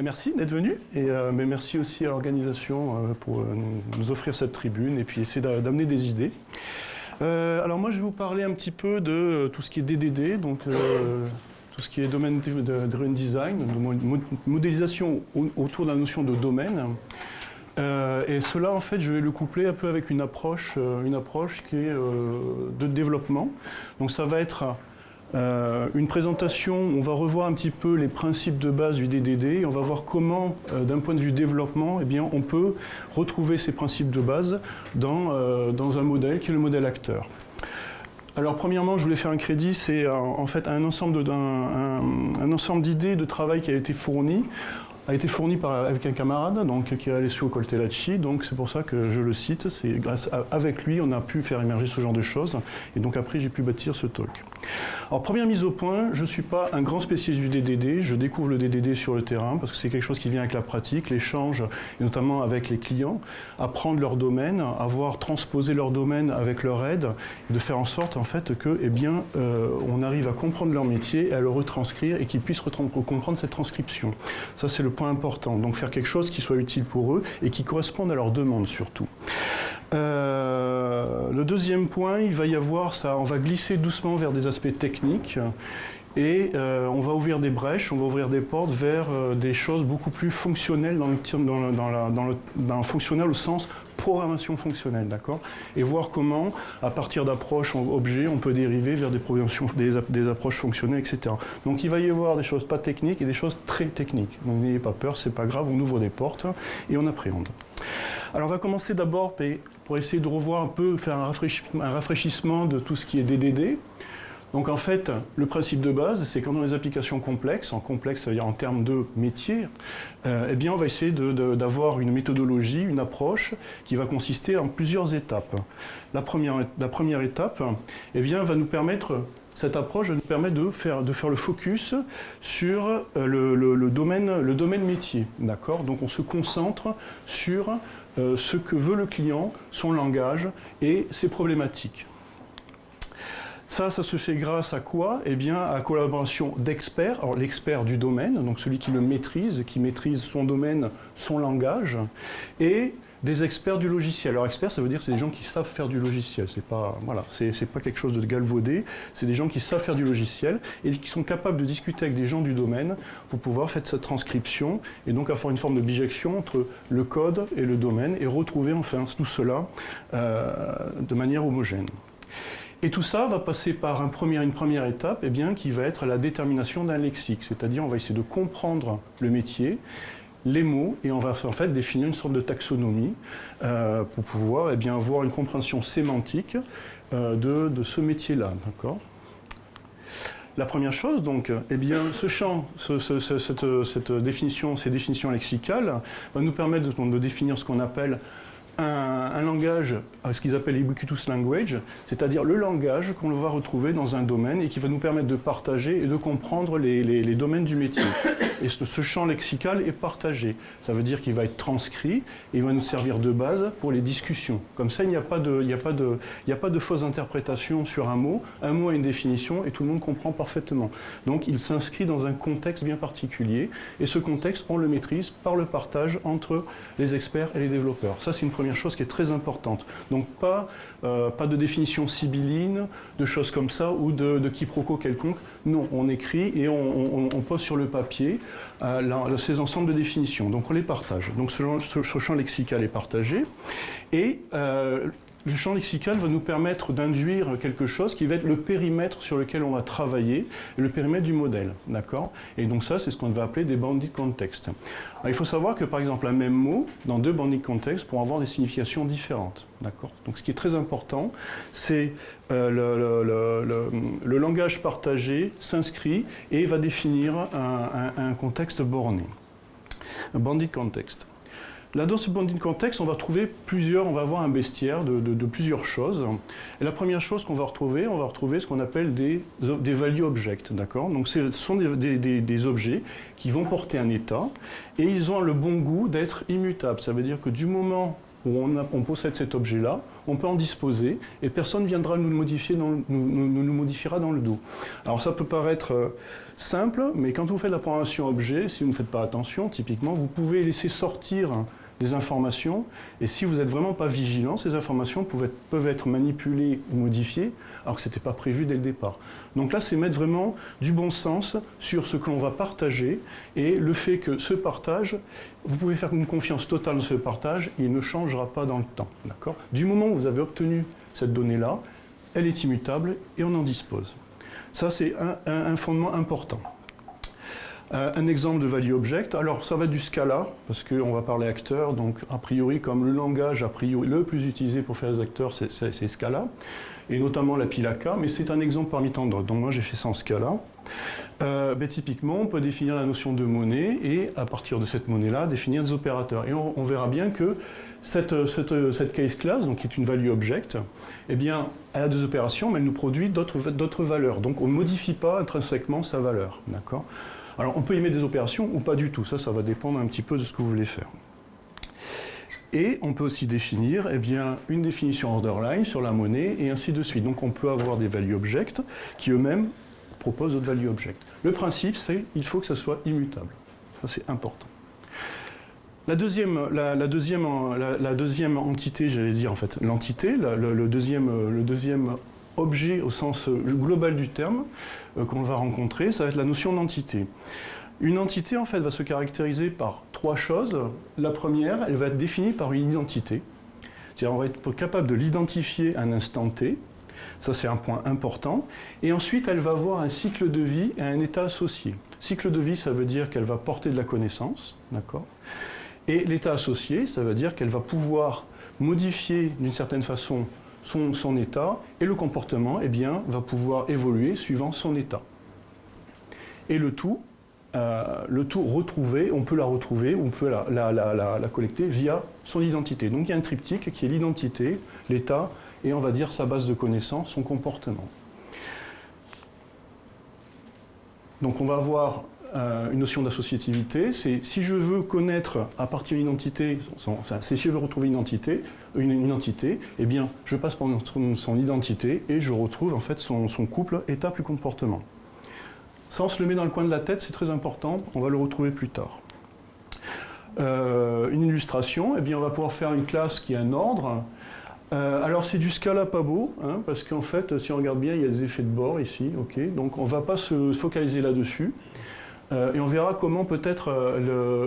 Merci d'être venu mais merci aussi à l'organisation pour nous offrir cette tribune et puis essayer d'amener des idées. Alors moi je vais vous parler un petit peu de tout ce qui est DDD, donc tout ce qui est domaine driven design, de modélisation autour de la notion de domaine. Et cela en fait je vais le coupler un peu avec une approche qui est de développement. Donc ça va être une présentation, on va revoir un petit peu les principes de base du DDD et on va voir comment, d'un point de vue développement, eh bien, on peut retrouver ces principes de base dans un modèle qui est le modèle acteur. Alors premièrement, je voulais faire un crédit, c'est en fait un ensemble d'idées de travail qui a été fourni avec un camarade donc, qui est Alessio Coltellacci, donc c'est pour ça que je le cite, c'est avec lui on a pu faire émerger ce genre de choses, et donc après j'ai pu bâtir ce talk. Alors première mise au point, je ne suis pas un grand spécialiste du DDD, je découvre le DDD sur le terrain, parce que c'est quelque chose qui vient avec la pratique, l'échange, et notamment avec les clients, apprendre leur domaine, avoir transposé leur domaine avec leur aide, et de faire en sorte en fait que, eh bien, on arrive à comprendre leur métier, et à le retranscrire, et qu'ils puissent comprendre cette transcription. Ça c'est le point important, donc faire quelque chose qui soit utile pour eux, et qui corresponde à leur demande surtout. Le deuxième point, il va y avoir ça, on va glisser doucement vers des aspects techniques et on va ouvrir des brèches, on va ouvrir des portes vers des choses beaucoup plus fonctionnelles dans fonctionnel au sens programmation fonctionnelle, d'accord ? Et voir comment, à partir d'approches objets, on peut dériver vers des approches fonctionnelles, etc. Donc il va y avoir des choses pas techniques et des choses très techniques. Donc n'ayez pas peur, c'est pas grave, on ouvre des portes et on appréhende. Alors on va commencer d'abord pour essayer de revoir un peu, faire un rafraîchissement de tout ce qui est DDD. Donc en fait, le principe de base, c'est quand on a des applications complexes, en complexe, ça veut dire en termes de métier, eh bien on va essayer d'avoir une méthodologie, une approche qui va consister en plusieurs étapes. La première étape, eh bien, va nous permettre, cette approche va nous permettre de faire le focus sur le domaine métier, d'accord ? Donc on se concentre sur ce que veut le client, son langage et ses problématiques. Ça se fait grâce à quoi ? Eh bien, à la collaboration d'experts. Alors, l'expert du domaine, donc celui qui le maîtrise, qui maîtrise son domaine, son langage, et des experts du logiciel. Alors, experts, ça veut dire que c'est des gens qui savent faire du logiciel. C'est pas quelque chose de galvaudé. C'est des gens qui savent faire du logiciel et qui sont capables de discuter avec des gens du domaine pour pouvoir faire cette transcription et donc avoir une forme de bijection entre le code et le domaine et retrouver enfin tout cela de manière homogène. Et tout ça va passer par une première étape eh bien, qui va être la détermination d'un lexique, c'est-à-dire on va essayer de comprendre le métier, les mots, et on va en fait définir une sorte de taxonomie pour pouvoir eh bien, avoir une compréhension sémantique de ce métier-là. D'accord ? La première chose, donc, eh bien, ce champ, cette définition, ces définitions lexicales, va nous permettre de définir ce qu'on appelle un langage, ce qu'ils appellent ubiquitous language, c'est-à-dire le langage qu'on va retrouver dans un domaine et qui va nous permettre de partager et de comprendre les domaines du métier. Et ce champ lexical est partagé. Ça veut dire qu'il va être transcrit et il va nous servir de base pour les discussions. Comme ça, il n'y a pas de fausse interprétation sur un mot. Un mot a une définition et tout le monde comprend parfaitement. Donc, il s'inscrit dans un contexte bien particulier. Et ce contexte, on le maîtrise par le partage entre les experts et les développeurs. Ça, c'est une première chose qui est très importante. Donc pas de définition sibylline, de choses comme ça, ou de quiproquo quelconque. Non, on écrit et on pose sur le papier ces ensembles de définitions. Donc on les partage. Donc ce champ lexical est partagé. Et le champ lexical va nous permettre d'induire quelque chose qui va être le périmètre sur lequel on va travailler, le périmètre du modèle, d'accord ? Et donc ça, c'est ce qu'on va appeler des bounded contexts. Alors, il faut savoir que, par exemple, un même mot, dans deux bounded contexts, pourra avoir des significations différentes, d'accord ? Donc ce qui est très important, c'est le langage partagé s'inscrit et va définir un contexte borné, un bounded context. Là, dans ce bounded context, on va avoir un bestiaire de plusieurs choses. Et la première chose qu'on va retrouver ce qu'on appelle des value objects, d'accord ? Donc, ce sont des objets qui vont porter un état et ils ont le bon goût d'être immutables. Ça veut dire que du moment où on possède cet objet-là, on peut en disposer, et personne ne viendra nous le modifier, nous modifiera dans le dos. Alors ça peut paraître simple, mais quand vous faites la programmation objet, si vous ne faites pas attention, typiquement, vous pouvez laisser sortir des informations, et si vous n'êtes vraiment pas vigilant, ces informations peuvent être manipulées ou modifiées, alors que ce n'était pas prévu dès le départ. Donc là, c'est mettre vraiment du bon sens sur ce que l'on va partager, et le fait que ce partage, vous pouvez faire une confiance totale dans ce partage, il ne changera pas dans le temps. D'accord ? Du moment où vous avez obtenu cette donnée-là, elle est immutable, et on en dispose. Ça, c'est un fondement important. Un exemple de value object, alors ça va du Scala, parce qu'on va parler acteurs, donc a priori comme le langage le plus utilisé pour faire les acteurs, c'est Scala, et notamment la pile AK, mais c'est un exemple parmi tant d'autres, donc moi j'ai fait ça en Scala. Typiquement, on peut définir la notion de monnaie, et à partir de cette monnaie-là, définir des opérateurs. Et on verra bien que cette case class, donc qui est une value object, eh bien, elle a des opérations, mais elle nous produit d'autres valeurs, donc on ne modifie pas intrinsèquement sa valeur, d'accord ? Alors, on peut y mettre des opérations ou pas du tout. Ça va dépendre un petit peu de ce que vous voulez faire. Et on peut aussi définir une définition orderline sur la monnaie et ainsi de suite. Donc, on peut avoir des value objects qui eux-mêmes proposent d'autres value objects. Le principe, c'est qu'il faut que ça soit immutable. Ça, c'est important. La deuxième entité, j'allais dire en fait, l'entité, le deuxième objet au sens global du terme qu'on va rencontrer, ça va être la notion d'entité. Une entité, en fait, va se caractériser par trois choses. La première, elle va être définie par une identité. C'est-à-dire, on va être capable de l'identifier à un instant T. Ça, c'est un point important. Et ensuite, elle va avoir un cycle de vie et un état associé. Cycle de vie, ça veut dire qu'elle va porter de la connaissance, d'accord ? Et l'état associé, ça veut dire qu'elle va pouvoir modifier d'une certaine façon son état, et le comportement va pouvoir évoluer suivant son état. Et le tout retrouvé, on peut la retrouver, on peut la collecter via son identité. Donc il y a un triptyque qui est l'identité, l'état, et on va dire sa base de connaissances, son comportement. Donc on va avoir une notion d'associativité, c'est si je veux connaître à partir d'une identité, si je veux retrouver une entité, eh bien je passe par son identité et je retrouve en fait son couple état plus comportement. Ça, on se le met dans le coin de la tête, c'est très important, on va le retrouver plus tard. Une illustration, eh bien on va pouvoir faire une classe qui a un ordre. Alors c'est du Scala pas beau, hein, parce qu'en fait, si on regarde bien, il y a des effets de bord ici, ok, donc on ne va pas se focaliser là-dessus. Et on verra comment peut-être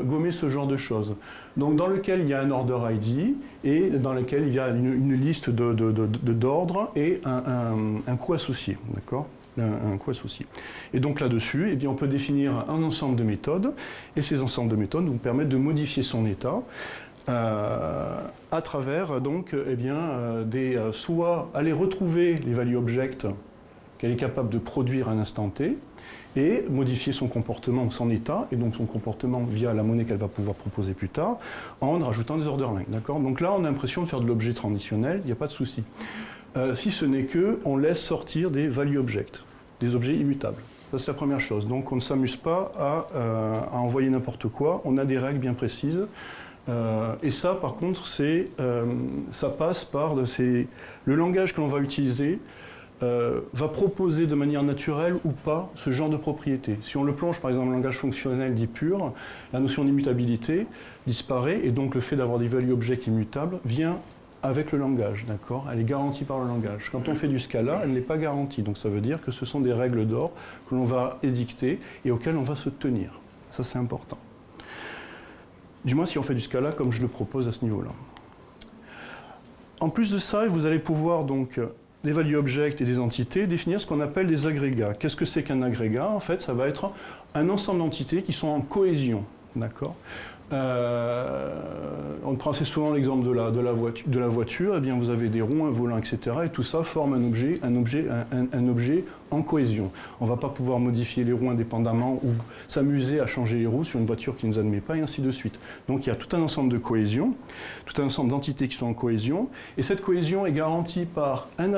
gommer ce genre de choses. Donc dans lequel il y a un order ID et dans lequel il y a une liste d'ordres et un coût associé, d'accord ? Un coût associé. Et donc là-dessus, eh bien, on peut définir un ensemble de méthodes, et ces ensembles de méthodes nous permettent de modifier son état à travers donc, soit aller retrouver les value objects qu'elle est capable de produire à un instant T, et modifier son comportement, son état, et donc son comportement via la monnaie qu'elle va pouvoir proposer plus tard, en rajoutant des orderlines. D'accord ? Donc là, on a l'impression de faire de l'objet transitionnel, il n'y a pas de souci. Si ce n'est qu'on laisse sortir des value objects, des objets immutables. Ça, c'est la première chose. Donc on ne s'amuse pas à envoyer n'importe quoi, on a des règles bien précises. Et ça, par contre, ça passe par le langage que l'on va utiliser, va proposer de manière naturelle ou pas ce genre de propriété. Si on le plonge par exemple dans le langage fonctionnel dit pur, la notion d'immutabilité disparaît et donc le fait d'avoir des value objects immutables vient avec le langage, d'accord ? Elle est garantie par le langage. Quand on fait du Scala, elle n'est pas garantie, donc ça veut dire que ce sont des règles d'or que l'on va édicter et auxquelles on va se tenir. Ça, c'est important. Du moins si on fait du Scala comme je le propose à ce niveau-là. En plus de ça, vous allez pouvoir donc des value objects et des entités, définir ce qu'on appelle des agrégats. Qu'est-ce que c'est qu'un agrégat ? En fait, ça va être un ensemble d'entités qui sont en cohésion. D'accord ? On prend assez souvent l'exemple de la voiture. Eh bien, vous avez des roues, un volant, etc. Et tout ça forme un objet en cohésion. On ne va pas pouvoir modifier les roues indépendamment ou s'amuser à changer les roues sur une voiture qui ne nous admet pas, et ainsi de suite. Donc il y a tout un ensemble de cohésion, tout un ensemble d'entités qui sont en cohésion. Et cette cohésion est garantie par un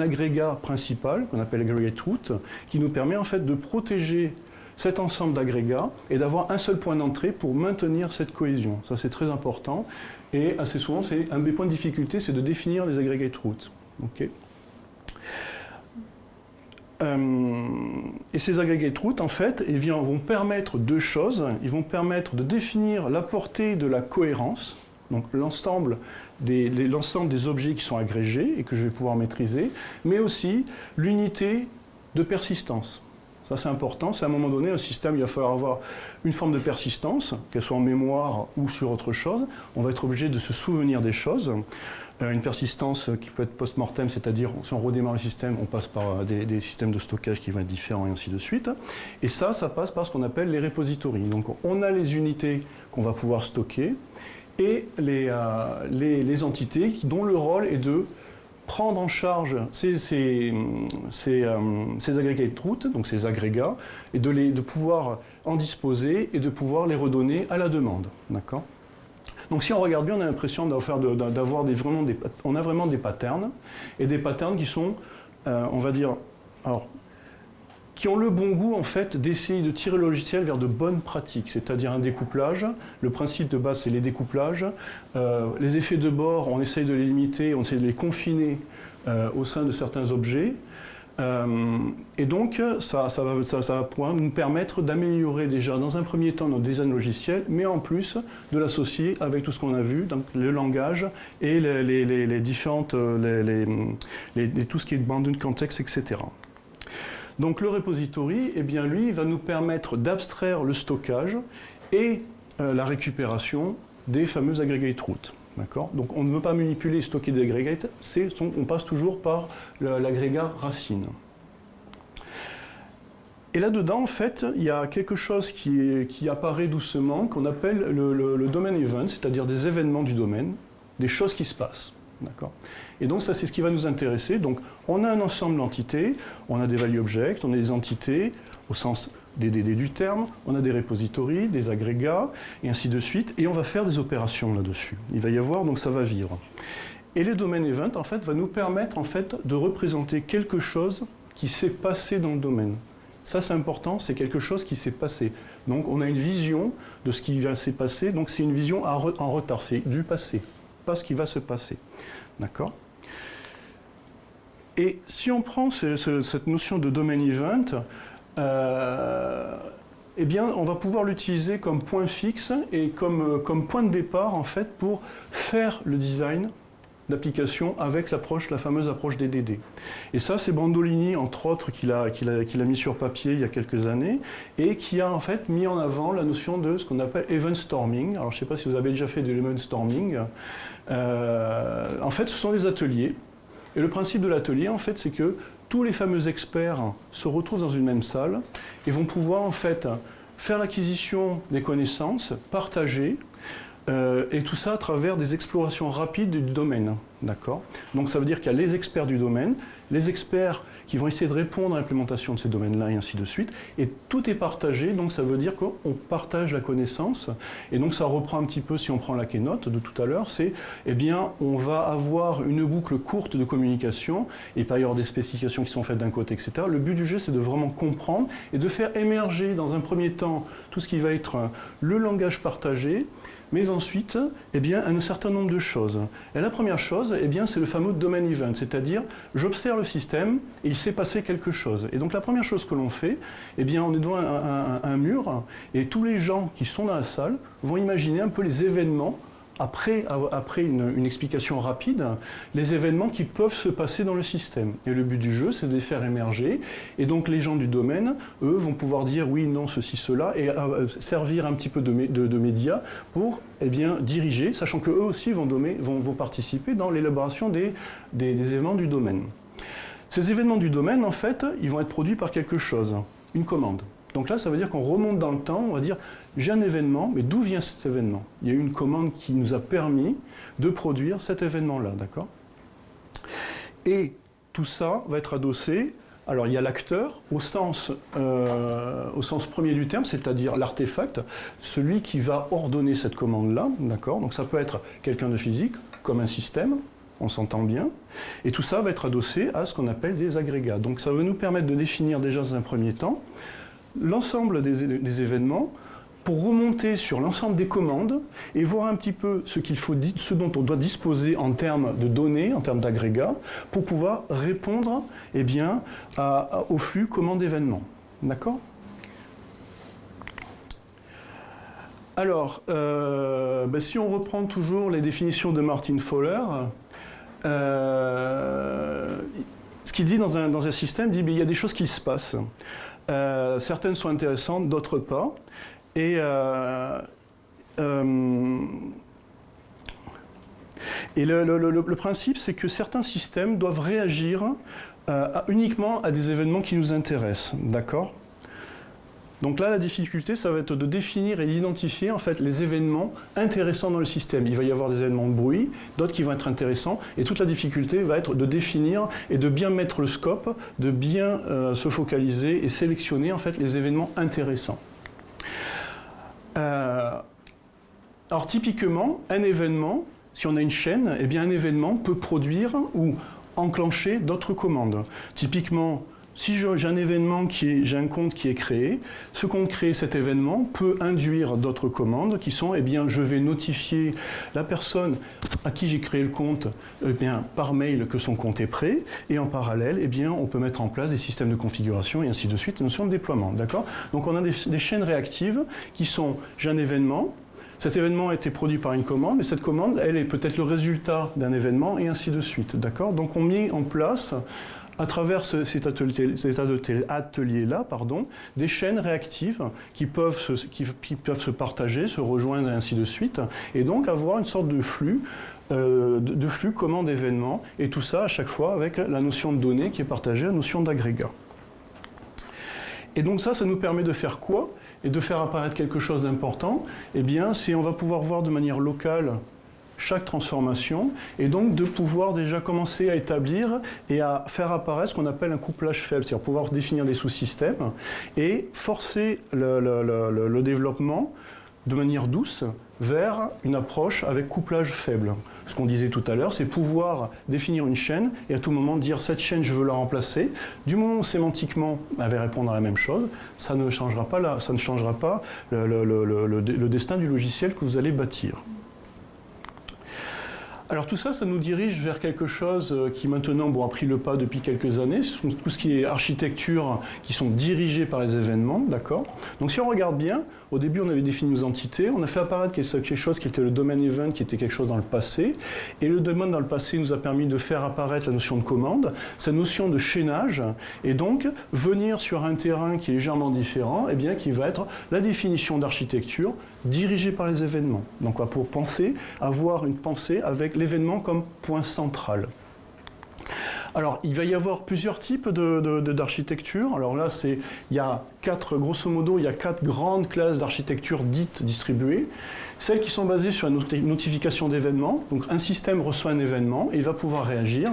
agrégat principal, qu'on appelle aggregate root, qui nous permet en fait de protéger cet ensemble d'agrégats et d'avoir un seul point d'entrée pour maintenir cette cohésion. Ça, c'est très important. Et assez souvent, c'est un des points de difficulté, c'est de définir les aggregate routes. Okay. Et ces aggregate routes, en fait, vont permettre deux choses. Ils vont permettre de définir la portée de la cohérence, donc l'ensemble des objets qui sont agrégés et que je vais pouvoir maîtriser, mais aussi l'unité de persistance. Ça, c'est important. C'est à un moment donné, un système, il va falloir avoir une forme de persistance, qu'elle soit en mémoire ou sur autre chose. On va être obligé de se souvenir des choses. Une persistance qui peut être post-mortem, c'est-à-dire si on redémarre le système, on passe par des systèmes de stockage qui vont être différents et ainsi de suite. Et ça passe par ce qu'on appelle les repositories. Donc on a les unités qu'on va pouvoir stocker et les entités dont le rôle est de prendre en charge ces aggregate routes, donc ces agrégats, et de pouvoir en disposer et de pouvoir les redonner à la demande. D'accord ? Donc si on regarde bien, on a l'impression d'avoir vraiment des patterns, et des patterns qui sont, on va dire, alors, qui ont le bon goût en fait d'essayer de tirer le logiciel vers de bonnes pratiques, c'est-à-dire un découplage. Le principe de base, c'est les découplages. Les effets de bord, on essaye de les limiter, on essaye de les confiner au sein de certains objets. Et donc, ça va pouvoir nous permettre d'améliorer déjà dans un premier temps notre design logiciel, mais en plus de l'associer avec tout ce qu'on a vu, donc le langage et les différentes, tout ce qui est bounded context, etc. Donc le repository, eh bien, lui, va nous permettre d'abstraire le stockage et la récupération des fameuses aggregate routes. Donc on ne veut pas manipuler et stocker des aggregates, on passe toujours par l'agrégat racine. Et là-dedans, en fait, il y a quelque chose qui apparaît doucement, qu'on appelle le domain event, c'est-à-dire des événements du domaine, des choses qui se passent. Et donc ça, c'est ce qui va nous intéresser. Donc on a un ensemble d'entités, on a des value objects, on a des entités au sens des du terme, on a des repositories, des agrégats, et ainsi de suite, et on va faire des opérations là-dessus. Il va y avoir, donc ça va vivre. Et les domain event, en fait, va nous permettre, en fait, de représenter quelque chose qui s'est passé dans le domaine. Ça, c'est important, c'est quelque chose qui s'est passé. Donc on a une vision de ce qui s'est passé, donc c'est une vision en retard, c'est du passé, pas ce qui va se passer. D'accord ? Et si on prend cette notion de domain event, eh bien, on va pouvoir l'utiliser comme point fixe et comme point de départ, en fait, pour faire le design d'application avec la fameuse approche DDD. Et ça, c'est Brandolini, entre autres, qui l'a mis sur papier il y a quelques années, et qui a en fait mis en avant la notion de ce qu'on appelle event storming. Alors, je ne sais pas si vous avez déjà fait de l'event storming. En fait, ce sont des ateliers. Et le principe de l'atelier, en fait, c'est que tous les fameux experts se retrouvent dans une même salle et vont pouvoir, en fait, faire l'acquisition des connaissances, partager, et tout ça à travers des explorations rapides du domaine. D'accord ? Donc ça veut dire qu'il y a les experts du domaine, les experts qui vont essayer de répondre à l'implémentation de ces domaines-là et ainsi de suite. Et tout est partagé, donc ça veut dire qu'on partage la connaissance. Et donc ça reprend un petit peu, si on prend la keynote de tout à l'heure, c'est, eh bien, on va avoir une boucle courte de communication, et pas y avoir des spécifications qui sont faites d'un côté, etc. Le but du jeu, c'est de vraiment comprendre et de faire émerger dans un premier temps tout ce qui va être le langage partagé, mais ensuite, eh bien, un certain nombre de choses. Et la première chose, eh bien, c'est le fameux domain event, c'est-à-dire j'observe le système et il s'est passé quelque chose. Et donc la première chose que l'on fait, eh bien, on est devant un mur et tous les gens qui sont dans la salle vont imaginer un peu les événements après une explication rapide, les événements qui peuvent se passer dans le système. Et le but du jeu, c'est de les faire émerger. Et donc les gens du domaine, eux, vont pouvoir dire oui, non, ceci, cela, et servir un petit peu de médias pour diriger, sachant qu'eux aussi vont participer dans l'élaboration des événements du domaine. Ces événements du domaine, en fait, ils vont être produits par quelque chose, une commande. Donc là, ça veut dire qu'on remonte dans le temps, on va dire, j'ai un événement, mais d'où vient cet événement ? Il y a eu une commande qui nous a permis de produire cet événement-là, d'accord ? Et tout ça va être adossé, alors il y a l'acteur, au sens premier du terme, c'est-à-dire l'artefact, celui qui va ordonner cette commande-là, d'accord ? Donc ça peut être quelqu'un de physique, comme un système, on s'entend bien, et tout ça va être adossé à ce qu'on appelle des agrégats. Donc ça va nous permettre de définir déjà dans un premier temps l'ensemble des événements pour remonter sur l'ensemble des commandes et voir un petit peu ce dont on doit disposer en termes de données, en termes d'agrégats, pour pouvoir répondre eh bien, au flux commande événements. D'accord ? Alors, si on reprend toujours les définitions de Martin Fowler, ce qu'il dit dans un système, il dit qu'il y a des choses qui se passent. Certaines sont intéressantes, d'autres pas. Et le principe, c'est que certains systèmes doivent réagir uniquement à des événements qui nous intéressent. D'accord ? Donc là, la difficulté, ça va être de définir et d'identifier en fait les événements intéressants dans le système. Il va y avoir des événements de bruit, d'autres qui vont être intéressants, et toute la difficulté va être de définir et de bien mettre le scope, de bien se focaliser et sélectionner en fait les événements intéressants. Alors typiquement, un événement, si on a une chaîne, eh bien un événement peut produire ou enclencher d'autres commandes. Typiquement, si j'ai un événement j'ai un compte qui est créé, ce compte créé, cet événement peut induire d'autres commandes qui sont, eh bien, je vais notifier la personne à qui j'ai créé le compte, eh bien, par mail que son compte est prêt, et en parallèle, eh bien, on peut mettre en place des systèmes de configuration et ainsi de suite, notion de déploiement, d'accord ? Donc on a des chaînes réactives qui sont, j'ai un événement, cet événement a été produit par une commande, mais cette commande, elle est peut-être le résultat d'un événement et ainsi de suite, d'accord ? Donc on met en place à travers ces ateliers-là, des chaînes réactives qui peuvent se partager, se rejoindre et ainsi de suite, et donc avoir une sorte de flux commande événement, et tout ça à chaque fois avec la notion de données qui est partagée, la notion d'agrégat. Et donc ça nous permet de faire quoi ? Et de faire apparaître quelque chose d'important, eh bien, on va pouvoir voir de manière locale chaque transformation, et donc de pouvoir déjà commencer à établir et à faire apparaître ce qu'on appelle un couplage faible, c'est-à-dire pouvoir définir des sous-systèmes et forcer le développement de manière douce vers une approche avec couplage faible. Ce qu'on disait tout à l'heure, c'est pouvoir définir une chaîne et à tout moment dire cette chaîne, je veux la remplacer. Du moment où sémantiquement, elle va répondre à la même chose, ça ne changera pas le destin du logiciel que vous allez bâtir. Alors tout ça, ça nous dirige vers quelque chose qui maintenant a pris le pas depuis quelques années, tout ce qui est architecture qui sont dirigées par les événements, d'accord ? Donc si on regarde bien, au début on avait défini nos entités, on a fait apparaître quelque chose qui était le domaine event, qui était quelque chose dans le passé, et le domaine dans le passé nous a permis de faire apparaître la notion de commande, cette notion de chaînage, et donc venir sur un terrain qui est légèrement différent, eh bien, qui va être la définition d'architecture dirigée par les événements. Donc on va pour avoir une pensée avec l'événement comme point central. Alors, il va y avoir plusieurs types d'architecture. Alors là, grosso modo, il y a 4 grandes classes d'architecture dites distribuées. Celles qui sont basées sur une notification d'événements. Donc, un système reçoit un événement et il va pouvoir réagir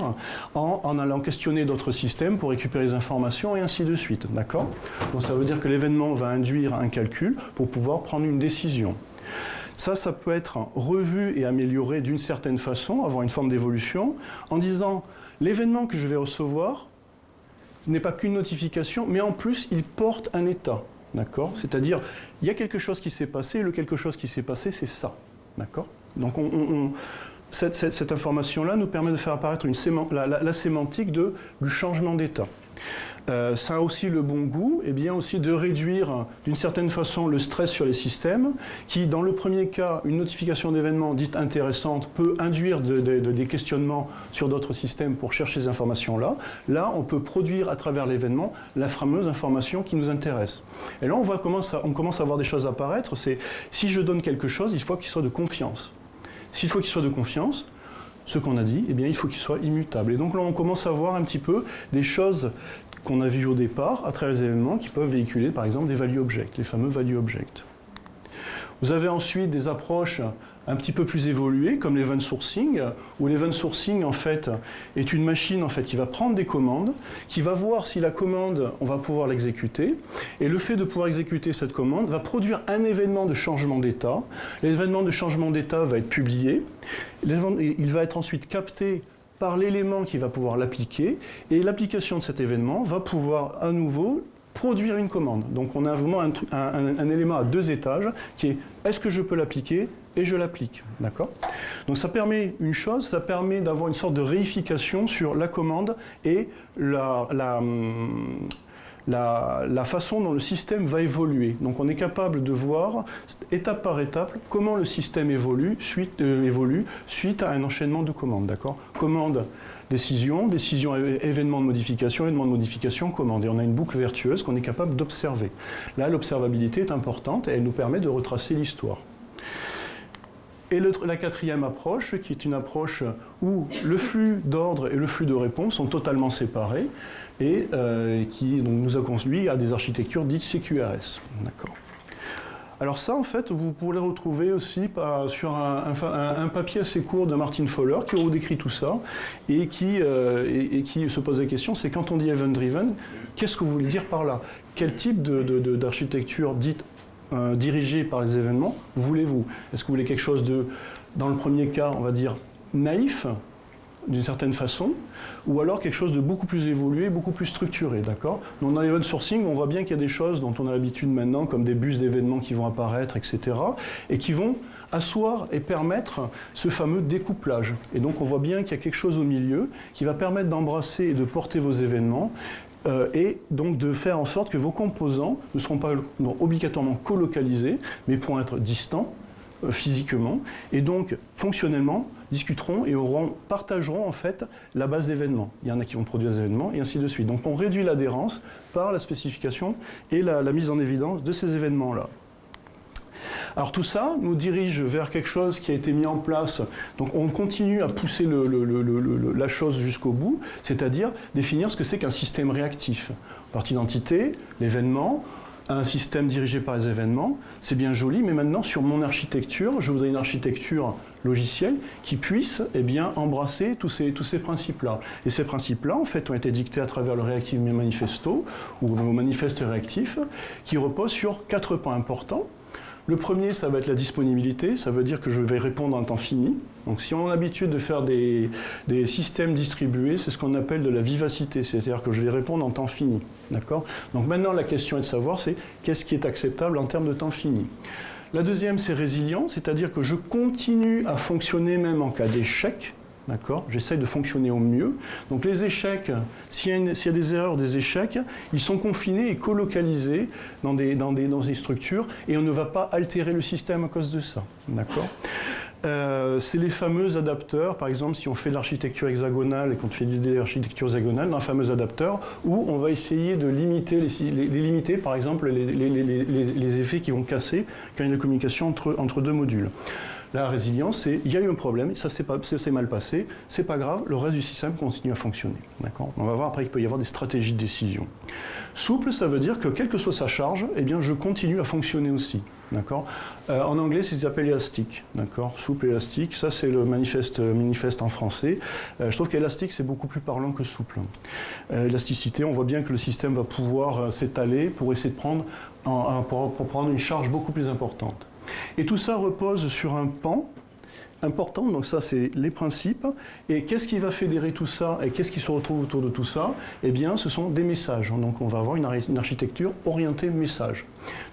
en allant questionner d'autres systèmes pour récupérer les informations et ainsi de suite. D'accord ? Donc, ça veut dire que l'événement va induire un calcul pour pouvoir prendre une décision. Ça peut être revu et amélioré d'une certaine façon, avoir une forme d'évolution, en disant l'événement que je vais recevoir n'est pas qu'une notification, mais en plus il porte un état, d'accord ? C'est-à-dire, il y a quelque chose qui s'est passé, et le quelque chose qui s'est passé, c'est ça, d'accord ? Donc cette information-là nous permet de faire apparaître la sémantique du changement d'état. Ça a aussi le bon goût, et bien aussi de réduire d'une certaine façon le stress sur les systèmes, qui dans le premier cas, une notification d'événement dite intéressante peut induire des questionnements sur d'autres systèmes pour chercher ces informations-là. Là, on peut produire à travers l'événement la fameuse information qui nous intéresse. Et là, on commence à voir des choses apparaître, c'est si je donne quelque chose, il faut qu'il soit de confiance. S'il faut qu'il soit de confiance, ce qu'on a dit, eh bien, il faut qu'il soit immutable. Et donc là, on commence à voir un petit peu des choses qu'on a vues au départ à travers les événements qui peuvent véhiculer, par exemple, des value objects, les fameux value objects. Vous avez ensuite des approches un petit peu plus évoluées, comme l'event sourcing, où l'event sourcing, en fait, est une machine, en fait, qui va prendre des commandes, qui va voir si la commande, on va pouvoir l'exécuter, et le fait de pouvoir exécuter cette commande va produire un événement de changement d'état. L'événement de changement d'état va être publié, il va être ensuite capté par l'élément qui va pouvoir l'appliquer, et l'application de cet événement va pouvoir à nouveau produire une commande. Donc on a vraiment un élément à 2 étages qui est est-ce que je peux l'appliquer et je l'applique. D'accord ? Donc ça permet une chose, ça permet d'avoir une sorte de réification sur la commande et la façon dont le système va évoluer. Donc on est capable de voir étape par étape comment le système évolue suite à un enchaînement de commandes. D'accord ? Commande, décision, décision, événement de modification, commande. Et on a une boucle vertueuse qu'on est capable d'observer. Là, l'observabilité est importante et elle nous permet de retracer l'histoire. Et la 4e approche, qui est une approche où le flux d'ordre et le flux de réponse sont totalement séparés et qui donc, nous a conduit à des architectures dites CQRS. D'accord. Alors ça, en fait, vous pourrez le retrouver aussi sur un papier assez court de Martin Fowler qui décrit tout ça et qui se pose la question, c'est quand on dit event-driven, qu'est-ce que vous voulez dire par là? Quel type d'architecture dite dirigée par les événements voulez-vous? Est-ce que vous voulez quelque chose de, dans le premier cas, on va dire, naïf, d'une certaine façon, ou alors quelque chose de beaucoup plus évolué, beaucoup plus structuré, d'accord? Donc dans l'event sourcing, on voit bien qu'il y a des choses dont on a l'habitude maintenant, comme des bus d'événements qui vont apparaître, etc., et qui vont asseoir et permettre ce fameux découplage. Et donc on voit bien qu'il y a quelque chose au milieu qui va permettre d'embrasser et de porter vos événements, et donc de faire en sorte que vos composants ne seront pas obligatoirement colocalisés, mais pourront être distants, physiquement, et donc fonctionnellement discuteront et partageront en fait la base d'événements. Il y en a qui vont produire des événements et ainsi de suite. Donc on réduit l'adhérence par la spécification et la mise en évidence de ces événements-là. Alors tout ça nous dirige vers quelque chose qui a été mis en place. Donc on continue à pousser la chose jusqu'au bout, c'est-à-dire définir ce que c'est qu'un système réactif. Partie d'entité, l'événement, un système dirigé par les événements, c'est bien joli, mais maintenant sur mon architecture, je voudrais une architecture logicielle qui puisse embrasser tous ces principes-là. Et ces principes-là, en fait, ont été dictés à travers le Reactive Manifesto, ou le manifeste réactif, qui repose sur 4 points importants. Le premier, ça va être la disponibilité, ça veut dire que je vais répondre en temps fini. Donc si on a l'habitude de faire des systèmes distribués, c'est ce qu'on appelle de la vivacité, c'est-à-dire que je vais répondre en temps fini. D'accord ? Donc maintenant, la question est de savoir, c'est qu'est-ce qui est acceptable en termes de temps fini. La deuxième, c'est résilient, c'est-à-dire que je continue à fonctionner même en cas d'échec. D'accord ? J'essaye de fonctionner au mieux. Donc les échecs, s'il y a des erreurs, des échecs, ils sont confinés et colocalisés dans des structures et on ne va pas altérer le système à cause de ça. D'accord ? C'est les fameux adapteurs, par exemple si on fait de l'architecture hexagonale et qu'on fait de l'architecture hexagonale, dans un fameux adapteur où on va essayer de limiter, limiter par exemple les effets qui vont casser quand il y a une communication entre 2 modules. La résilience, c'est il y a eu un problème, ça s'est mal passé, c'est pas grave, le reste du système continue à fonctionner. D'accord ? On va voir après qu'il peut y avoir des stratégies de décision. Souple, ça veut dire que quelle que soit sa charge, eh bien je continue à fonctionner aussi. D'accord ? En anglais, c'est ce qu'ils appellent élastique. D'accord ? Souple, élastique, ça c'est le manifeste en français. Je trouve qu'élastique, c'est beaucoup plus parlant que souple. Élasticité, on voit bien que le système va pouvoir s'étaler pour essayer de prendre une charge beaucoup plus importante. Et tout ça repose sur un pan important, donc ça c'est les principes. Et qu'est-ce qui va fédérer tout ça et qu'est-ce qui se retrouve autour de tout ça? Eh bien ce sont des messages. Donc on va avoir une architecture orientée message.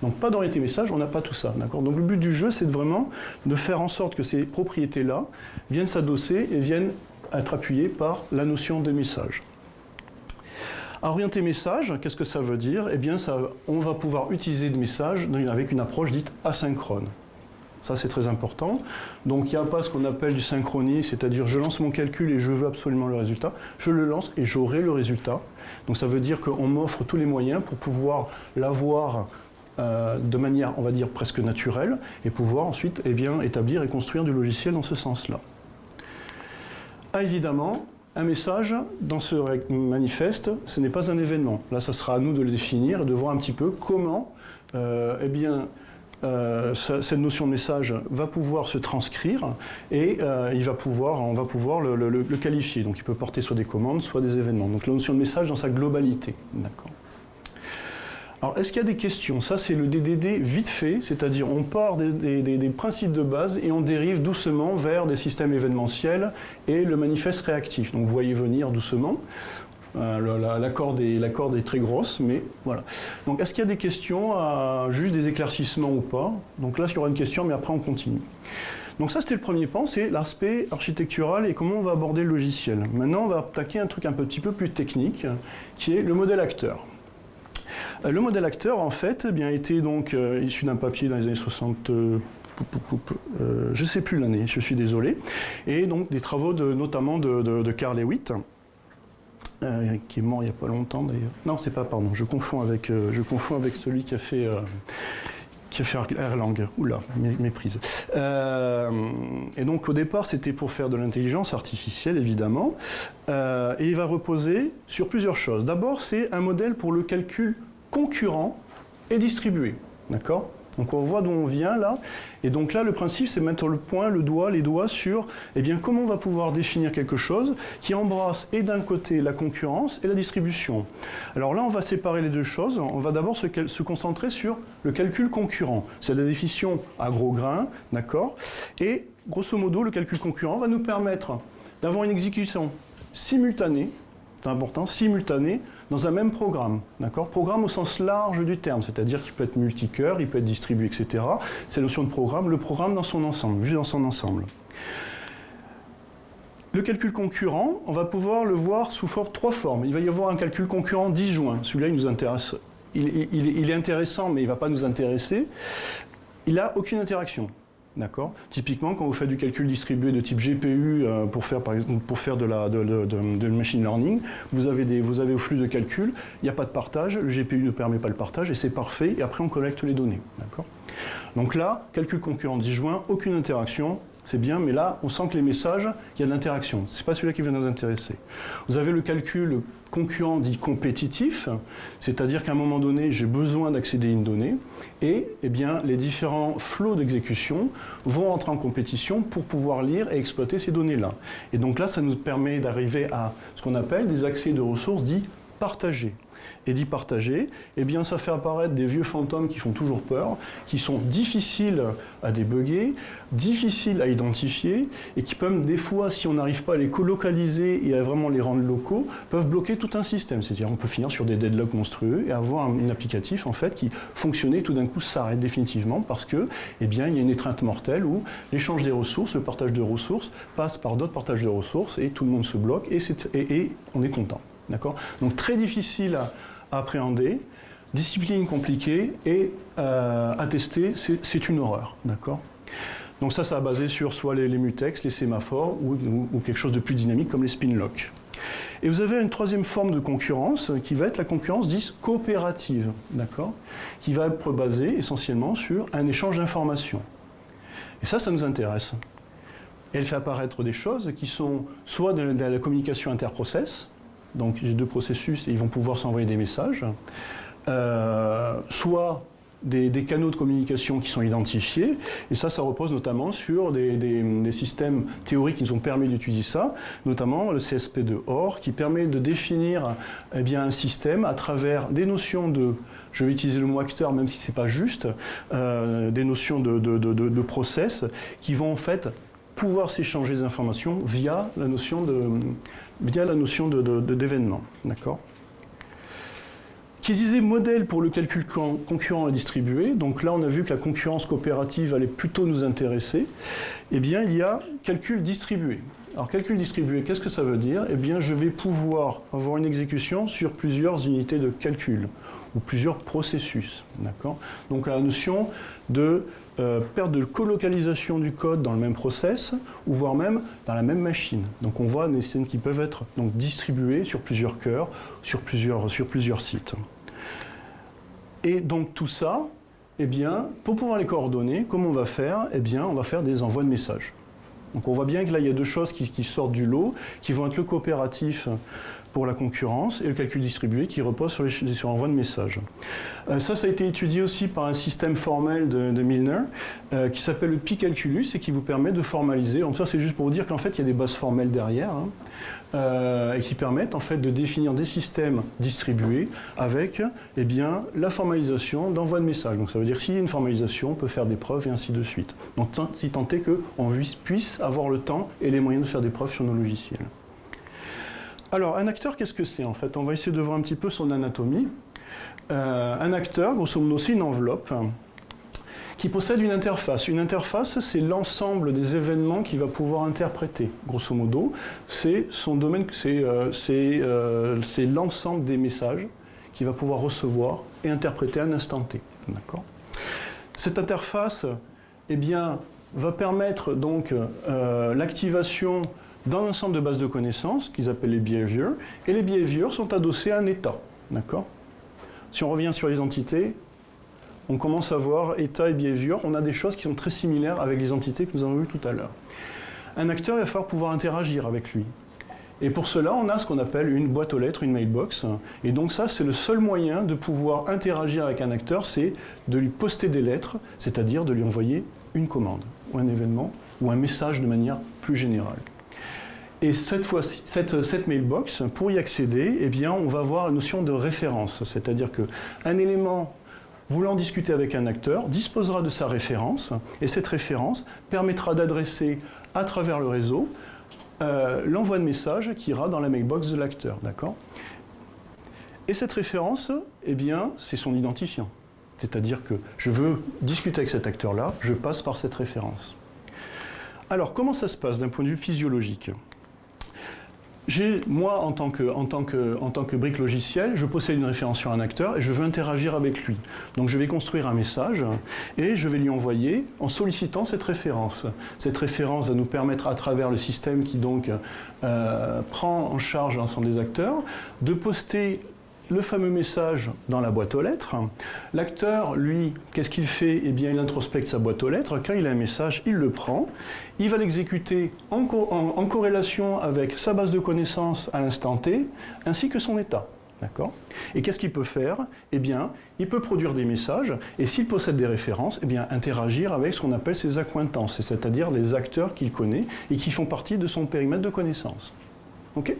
Donc pas d'orienté message, on n'a pas tout ça. D'accord ? Donc le but du jeu c'est vraiment de faire en sorte que ces propriétés-là viennent s'adosser et viennent être appuyées par la notion de message. Orienté message, qu'est-ce que ça veut dire? Eh bien, on va pouvoir utiliser des messages avec une approche dite asynchrone. Ça, c'est très important. Donc, il n'y a pas ce qu'on appelle du synchronie, c'est-à-dire je lance mon calcul et je veux absolument le résultat. Je le lance et j'aurai le résultat. Donc, ça veut dire qu'on m'offre tous les moyens pour pouvoir l'avoir de manière, on va dire, presque naturelle et pouvoir ensuite établir et construire du logiciel dans ce sens-là. Évidemment, un message, dans ce manifeste, ce n'est pas un événement. Là, ça sera à nous de le définir et de voir un petit peu comment cette notion de message va pouvoir se transcrire et on va pouvoir le qualifier. Donc, il peut porter soit des commandes, soit des événements. Donc, la notion de message dans sa globalité. D'accord. Alors, est-ce qu'il y a des questions? Ça, c'est le DDD vite fait, c'est-à-dire on part des principes de base et on dérive doucement vers des systèmes événementiels et le manifeste réactif. Donc, vous voyez venir doucement. La corde est très grosse, mais voilà. Donc, est-ce qu'il y a des questions, juste des éclaircissements ou pas? Donc là, il y aura une question, mais après, on continue. Donc ça, c'était le premier pan, c'est l'aspect architectural et comment on va aborder le logiciel. Maintenant, on va attaquer un truc un petit peu plus technique, qui est le modèle acteur. Le modèle acteur, en fait, eh bien, était donc issu d'un papier dans les années 60, je ne sais plus l'année, je suis désolé, et donc des travaux notamment de Carl Lewitt, qui est mort il n'y a pas longtemps d'ailleurs. Non, c'est pas, pardon, je confonds avec celui qui a fait Erlang. Oula, méprise. Et donc au départ, c'était pour faire de l'intelligence artificielle, évidemment, et il va reposer sur plusieurs choses. D'abord, c'est un modèle pour le calcul concurrent et distribué, d'accord ? Donc on voit d'où on vient là, et donc là le principe c'est de mettre les doigts sur comment on va pouvoir définir quelque chose qui embrasse et d'un côté la concurrence et la distribution. Alors là on va séparer les deux choses, on va d'abord se concentrer sur le calcul concurrent, c'est la définition à gros grains, d'accord ? Et grosso modo le calcul concurrent va nous permettre d'avoir une exécution simultanée, c'est important, simultanée, dans un même programme, d'accord ? Programme au sens large du terme, c'est-à-dire qu'il peut être multicœur, il peut être distribué, etc. C'est la notion de programme, le programme dans son ensemble, vu dans son ensemble. Le calcul concurrent, on va pouvoir le voir sous trois formes. Il va y avoir un calcul concurrent disjoint, celui-là il nous intéresse, il est intéressant mais il ne va pas nous intéresser. Il n'a aucune interaction. D'accord. Typiquement, quand vous faites du calcul distribué de type GPU pour faire de machine learning, vous avez au flux de calcul, il n'y a pas de partage, le GPU ne permet pas le partage et c'est parfait, et après on collecte les données. D'accord. Donc là, calcul concurrent disjoint, aucune interaction, c'est bien, mais là, on sent que les messages, il y a de l'interaction. Ce n'est pas celui-là qui va nous intéresser. Vous avez le calcul concurrent dit compétitif, c'est-à-dire qu'à un moment donné, j'ai besoin d'accéder à une donnée, et les différents flots d'exécution vont entrer en compétition pour pouvoir lire et exploiter ces données-là. Et donc là, ça nous permet d'arriver à ce qu'on appelle des accès de ressources dits partagés. Et d'y partager, ça fait apparaître des vieux fantômes qui font toujours peur, qui sont difficiles à débugger, difficiles à identifier, et qui peuvent, des fois, si on n'arrive pas à les colocaliser et à vraiment les rendre locaux, peuvent bloquer tout un système. C'est-à-dire qu'on peut finir sur des deadlocks monstrueux et avoir un applicatif en fait, qui fonctionnait tout d'un coup s'arrête définitivement parce que, il y a une étreinte mortelle où l'échange des ressources, le partage de ressources, passe par d'autres partages de ressources et tout le monde se bloque et on est content. D'accord ? Donc très difficile à appréhender, discipline compliquée et à tester, c'est une horreur. D'accord ? Donc ça va baser sur soit les mutex, les sémaphores ou quelque chose de plus dynamique comme les spin-lock. Et vous avez une troisième forme de concurrence qui va être la concurrence dite coopérative, d'accord ? Qui va être basée essentiellement sur un échange d'informations. Et ça nous intéresse. Elle fait apparaître des choses qui sont soit de la communication interprocess, donc j'ai deux processus et ils vont pouvoir s'envoyer des messages, soit des canaux de communication qui sont identifiés, et ça repose notamment sur des systèmes théoriques qui nous ont permis d'utiliser ça, notamment le CSP de OR, qui permet de définir un système à travers des notions de, je vais utiliser le mot acteur même si ce n'est pas juste, des notions de process qui vont en fait pouvoir s'échanger des informations via la notion d'événement. D'accord ? Qui disait modèle pour le calcul concurrent et distribué, donc là on a vu que la concurrence coopérative allait plutôt nous intéresser, il y a calcul distribué. Alors calcul distribué, qu'est-ce que ça veut dire ? Je vais pouvoir avoir une exécution sur plusieurs unités de calcul, ou plusieurs processus. D'accord ? Donc la notion de perte de colocalisation du code dans le même process, ou voire même dans la même machine. Donc on voit des scènes qui peuvent être donc, distribuées sur plusieurs cœurs, sur plusieurs sites. Et donc tout ça, pour pouvoir les coordonner, comment on va faire ? On va faire des envois de messages. Donc on voit bien que là, il y a deux choses qui sortent du lot, qui vont être le coopératif pour la concurrence et le calcul distribué qui repose sur l'envoi de messages. Ça a été étudié aussi par un système formel de Milner qui s'appelle le Pi-Calculus et qui vous permet de formaliser. Donc ça, c'est juste pour vous dire qu'en fait, il y a des bases formelles derrière et qui permettent en fait de définir des systèmes distribués avec la formalisation d'envoi de messages. Donc ça veut dire que s'il y a une formalisation, on peut faire des preuves et ainsi de suite. Donc si tant est qu'on puisse avoir le temps et les moyens de faire des preuves sur nos logiciels. Alors, un acteur, qu'est-ce que c'est en fait? On va essayer de voir un petit peu son anatomie. Un acteur, grosso modo, c'est une enveloppe qui possède une interface. Une interface, c'est l'ensemble des événements qu'il va pouvoir interpréter. Grosso modo, c'est son domaine, c'est l'ensemble des messages qu'il va pouvoir recevoir et interpréter à un instant T. D'accord ? Cette interface, eh bien, va permettre donc l'activation d'un ensemble de bases de connaissances qu'ils appellent les behaviors, et les behaviors sont adossés à un état. D'accord ? Si on revient sur les entités, on commence à voir état et behavior, on a des choses qui sont très similaires avec les entités que nous avons vues tout à l'heure. Un acteur, il va falloir pouvoir interagir avec lui. Et pour cela, on a ce qu'on appelle une boîte aux lettres, une mailbox. Et donc ça, c'est le seul moyen de pouvoir interagir avec un acteur, c'est de lui poster des lettres, c'est-à-dire de lui envoyer une commande, ou un événement, ou un message de manière plus générale. Et cette fois-ci, cette mailbox, pour y accéder, eh bien, on va avoir la notion de référence, c'est-à-dire qu'un élément voulant discuter avec un acteur disposera de sa référence, et cette référence permettra d'adresser à travers le réseau l'envoi de messages qui ira dans la mailbox de l'acteur, d'accord ? Et cette référence, eh bien, c'est son identifiant. C'est-à-dire que je veux discuter avec cet acteur-là, je passe par cette référence. Alors, comment ça se passe d'un point de vue physiologique ? Moi, en tant que brique logicielle, je possède une référence sur un acteur et je veux interagir avec lui. Donc je vais construire un message et je vais lui envoyer en sollicitant cette référence. Cette référence va nous permettre, à travers le système qui donc prend en charge l'ensemble des acteurs, de poster le fameux message dans la boîte aux lettres. L'acteur, lui, qu'est-ce qu'il fait? Eh bien, il introspecte sa boîte aux lettres. Quand il a un message, il le prend. Il va l'exécuter en corrélation avec sa base de connaissances à l'instant T, ainsi que son état. D'accord ? Et qu'est-ce qu'il peut faire? Eh bien, il peut produire des messages, et s'il possède des références, eh bien, interagir avec ce qu'on appelle ses accointances, c'est-à-dire les acteurs qu'il connaît et qui font partie de son périmètre de connaissances. OK ?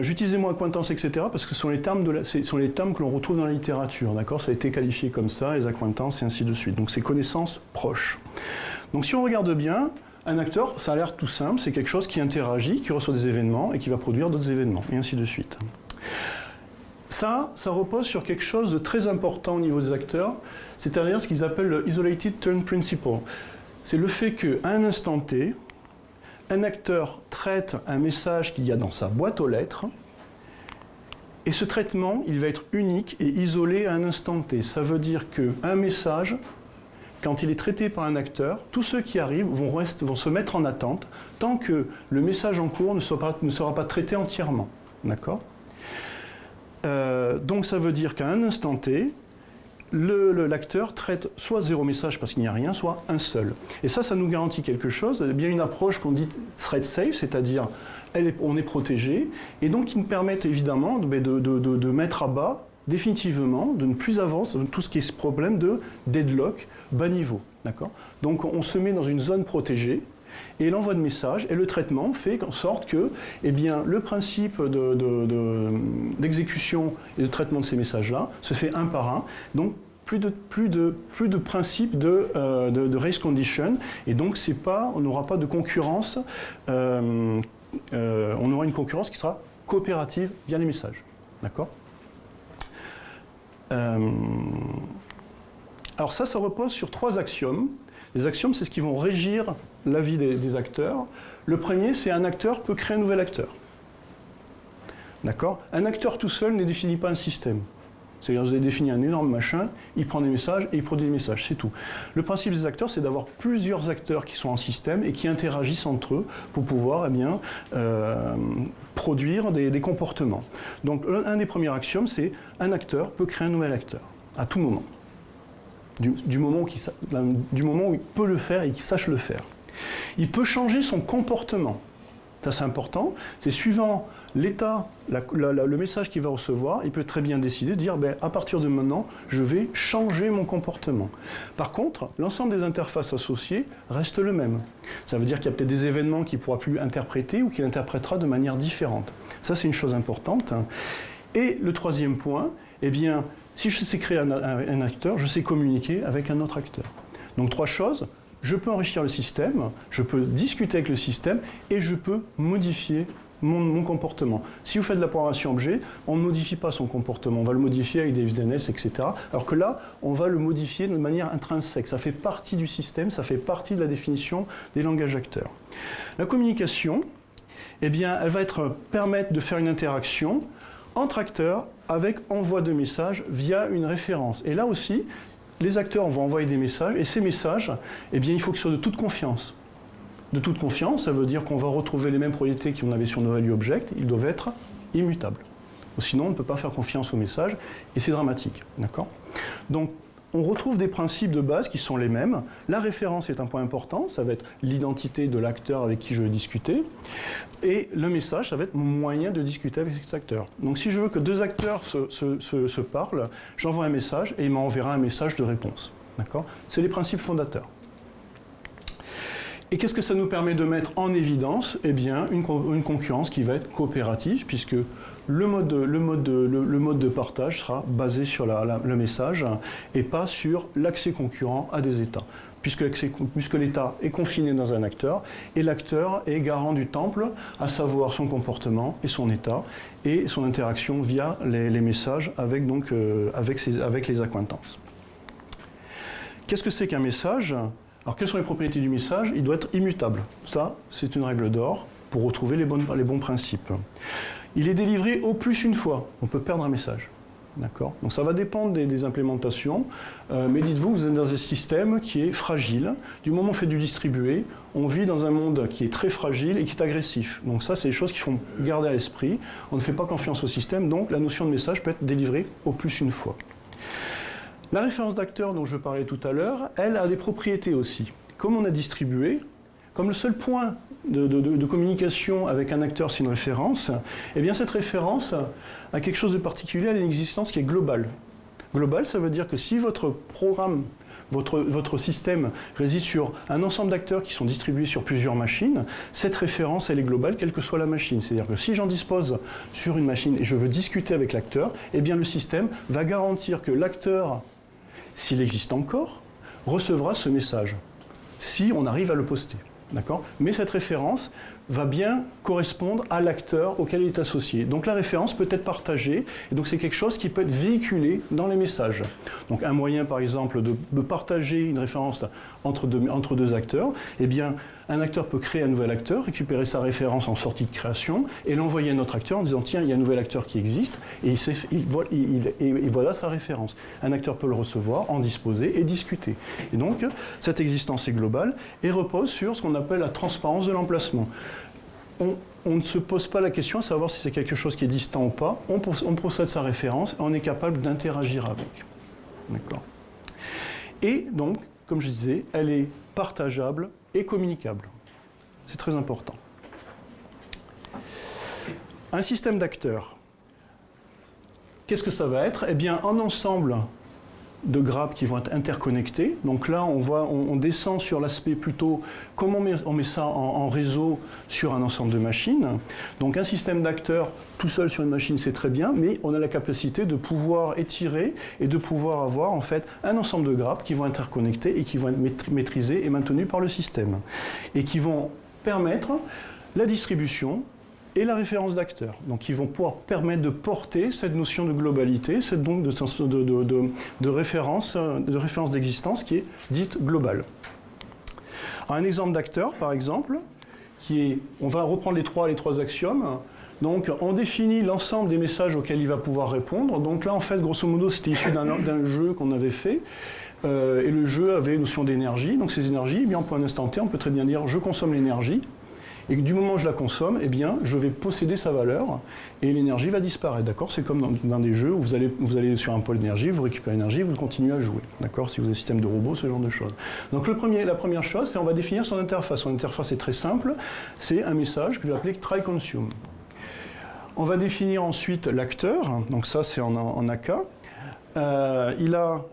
J'utilise les mots accointances, etc. parce que ce sont les termes que l'on retrouve dans la littérature. D'accord ? Ça a été qualifié comme ça, les accointances et ainsi de suite. Donc c'est connaissances proches. Donc si on regarde bien, un acteur, ça a l'air tout simple, c'est quelque chose qui interagit, qui reçoit des événements et qui va produire d'autres événements, et ainsi de suite. Ça repose sur quelque chose de très important au niveau des acteurs, c'est-à-dire ce qu'ils appellent le Isolated Turn Principle. C'est le fait qu'à un instant T, un acteur traite un message qu'il y a dans sa boîte aux lettres, et ce traitement, il va être unique et isolé à un instant T. Ça veut dire qu'un message, quand il est traité par un acteur, tous ceux qui arrivent vont se mettre en attente tant que le message en cours ne sera pas traité entièrement. D'accord ? Donc ça veut dire qu'à un instant T, l'acteur traite soit 0 message parce qu'il n'y a rien, soit un seul. Et ça nous garantit quelque chose, eh bien une approche qu'on dit thread safe, c'est-à-dire on est protégé, et donc qui nous permettent évidemment de mettre à bas définitivement, de ne plus avancer tout ce qui est ce problème de deadlock bas niveau. D'accord ? Donc on se met dans une zone protégée, et l'envoi de messages et le traitement fait en sorte que eh bien, le principe d'exécution et de traitement de ces messages-là se fait un par un. Donc plus de principe de race condition, et donc on n'aura pas de concurrence, on aura une concurrence qui sera coopérative via les messages. D'accord ? Alors ça repose sur 3 axiomes. Les axiomes, c'est ce qui vont régir la vie des acteurs. Le premier, c'est un acteur peut créer un nouvel acteur. D'accord ? Un acteur tout seul ne définit pas un système. C'est-à-dire vous avez défini un énorme machin, il prend des messages et il produit des messages, c'est tout. Le principe des acteurs, c'est d'avoir plusieurs acteurs qui sont en système et qui interagissent entre eux pour pouvoir produire des comportements. Donc un des premiers axiomes, c'est un acteur peut créer un nouvel acteur, à tout moment. Du moment où il peut le faire et qu'il sache le faire. Il peut changer son comportement. Ça, c'est important. C'est suivant l'état, le message qu'il va recevoir, il peut très bien décider de dire à partir de maintenant, je vais changer mon comportement. Par contre, l'ensemble des interfaces associées reste le même. Ça veut dire qu'il y a peut-être des événements qu'il ne pourra plus interpréter ou qu'il interprétera de manière différente. Ça, c'est une chose importante. Et le troisième point, eh bien, si je sais créer un acteur, je sais communiquer avec un autre acteur. Donc 3 choses, je peux enrichir le système, je peux discuter avec le système et je peux modifier mon comportement. Si vous faites de la programmation objet, on ne modifie pas son comportement, on va le modifier avec des FDNS, etc. Alors que là, on va le modifier de manière intrinsèque. Ça fait partie du système, ça fait partie de la définition des langages acteurs. La communication, eh bien, elle va permettre de faire une interaction entre acteurs avec envoi de messages via une référence. Et là aussi, les acteurs vont envoyer des messages, et ces messages, eh bien, il faut qu'ils soient de toute confiance. De toute confiance, ça veut dire qu'on va retrouver les mêmes propriétés qu'on avait sur nos value objects, ils doivent être immutables. Sinon, on ne peut pas faire confiance aux messages, et c'est dramatique. D'accord ? Donc, on retrouve des principes de base qui sont les mêmes. La référence est un point important, ça va être l'identité de l'acteur avec qui je vais discuter. Et le message, ça va être mon moyen de discuter avec cet acteur. Donc si je veux que deux acteurs se parlent, j'envoie un message et il m'enverra un message de réponse. D'accord ? C'est les principes fondateurs. Et qu'est-ce que ça nous permet de mettre en évidence ? Eh bien, une concurrence qui va être coopérative, puisque le mode de partage sera basé sur le message et pas sur l'accès concurrent à des états. Puisque l'état est confiné dans un acteur, et l'acteur est garant du temple, à savoir son comportement et son état, et son interaction via les messages avec les accointances. Qu'est-ce que c'est qu'un message ? Alors, quelles sont les propriétés du message ? Il doit être immutable. Ça, c'est une règle d'or pour retrouver les bons principes. Il est délivré au plus une fois. On peut perdre un message. D'accord ? Donc, ça va dépendre des implémentations. Mais dites-vous que vous êtes dans un système qui est fragile. Du moment où on fait du distribué, on vit dans un monde qui est très fragile et qui est agressif. Donc ça, c'est des choses qu'il faut garder à l'esprit. On ne fait pas confiance au système, donc la notion de message peut être délivrée au plus une fois. La référence d'acteur dont je parlais tout à l'heure, elle a des propriétés aussi. Comme on a distribué, comme le seul point de communication avec un acteur, c'est une référence, eh bien cette référence a quelque chose de particulier, elle a une existence qui est globale. Globale, ça veut dire que si votre programme, votre système réside sur un ensemble d'acteurs qui sont distribués sur plusieurs machines, cette référence, elle est globale, quelle que soit la machine. C'est-à-dire que si j'en dispose sur une machine et je veux discuter avec l'acteur, eh bien le système va garantir que l'acteur, s'il existe encore, recevra ce message, si on arrive à le poster. D'accord ? Mais cette référence va bien correspondre à l'acteur auquel il est associé. Donc la référence peut être partagée, et donc c'est quelque chose qui peut être véhiculé dans les messages. Donc un moyen, par exemple, de partager une référence entre deux acteurs, eh bien, un acteur peut créer un nouvel acteur, récupérer sa référence en sortie de création, et l'envoyer à un autre acteur en disant « Tiens, il y a un nouvel acteur qui existe, et voilà sa référence ». Un acteur peut le recevoir, en disposer et discuter. Et donc, cette existence est globale et repose sur ce qu'on appelle la transparence de l'emplacement. On ne se pose pas la question à savoir si c'est quelque chose qui est distant ou pas, on procède sa référence et on est capable d'interagir avec. D'accord ? Et donc, comme je disais, elle est partageable et communicable. C'est très important. Un système d'acteurs, qu'est-ce que ça va être ? Eh bien, un ensemble de grappes qui vont être interconnectées. Donc là, on descend sur l'aspect plutôt comment on met ça en réseau sur un ensemble de machines. Donc un système d'acteurs tout seul sur une machine, c'est très bien, mais on a la capacité de pouvoir étirer et de pouvoir avoir en fait un ensemble de grappes qui vont être interconnectées et qui vont être maîtrisées et maintenues par le système et qui vont permettre la distribution et la référence d'acteurs. Donc ils vont pouvoir permettre de porter cette notion de globalité, cette donc de référence d'existence qui est dite globale. Alors, un exemple d'acteur, par exemple, on va reprendre les trois axiomes. Donc on définit l'ensemble des messages auxquels il va pouvoir répondre. Donc là, en fait, grosso modo, c'était issu d'un jeu qu'on avait fait. Et le jeu avait une notion d'énergie. Donc ces énergies, eh bien, pour un instant T, on peut très bien dire « je consomme l'énergie ». Et que du moment où je la consomme, eh bien, je vais posséder sa valeur et l'énergie va disparaître. D'accord ? C'est comme dans des jeux où vous allez sur un pôle d'énergie, vous récupérez l'énergie, vous continuez à jouer. D'accord ? Si vous avez un système de robots, ce genre de choses. Donc la première chose, c'est on va définir son interface. Son interface est très simple. C'est un message que je vais appeler try consume. On va définir ensuite l'acteur. Donc ça, c'est en AK. Il a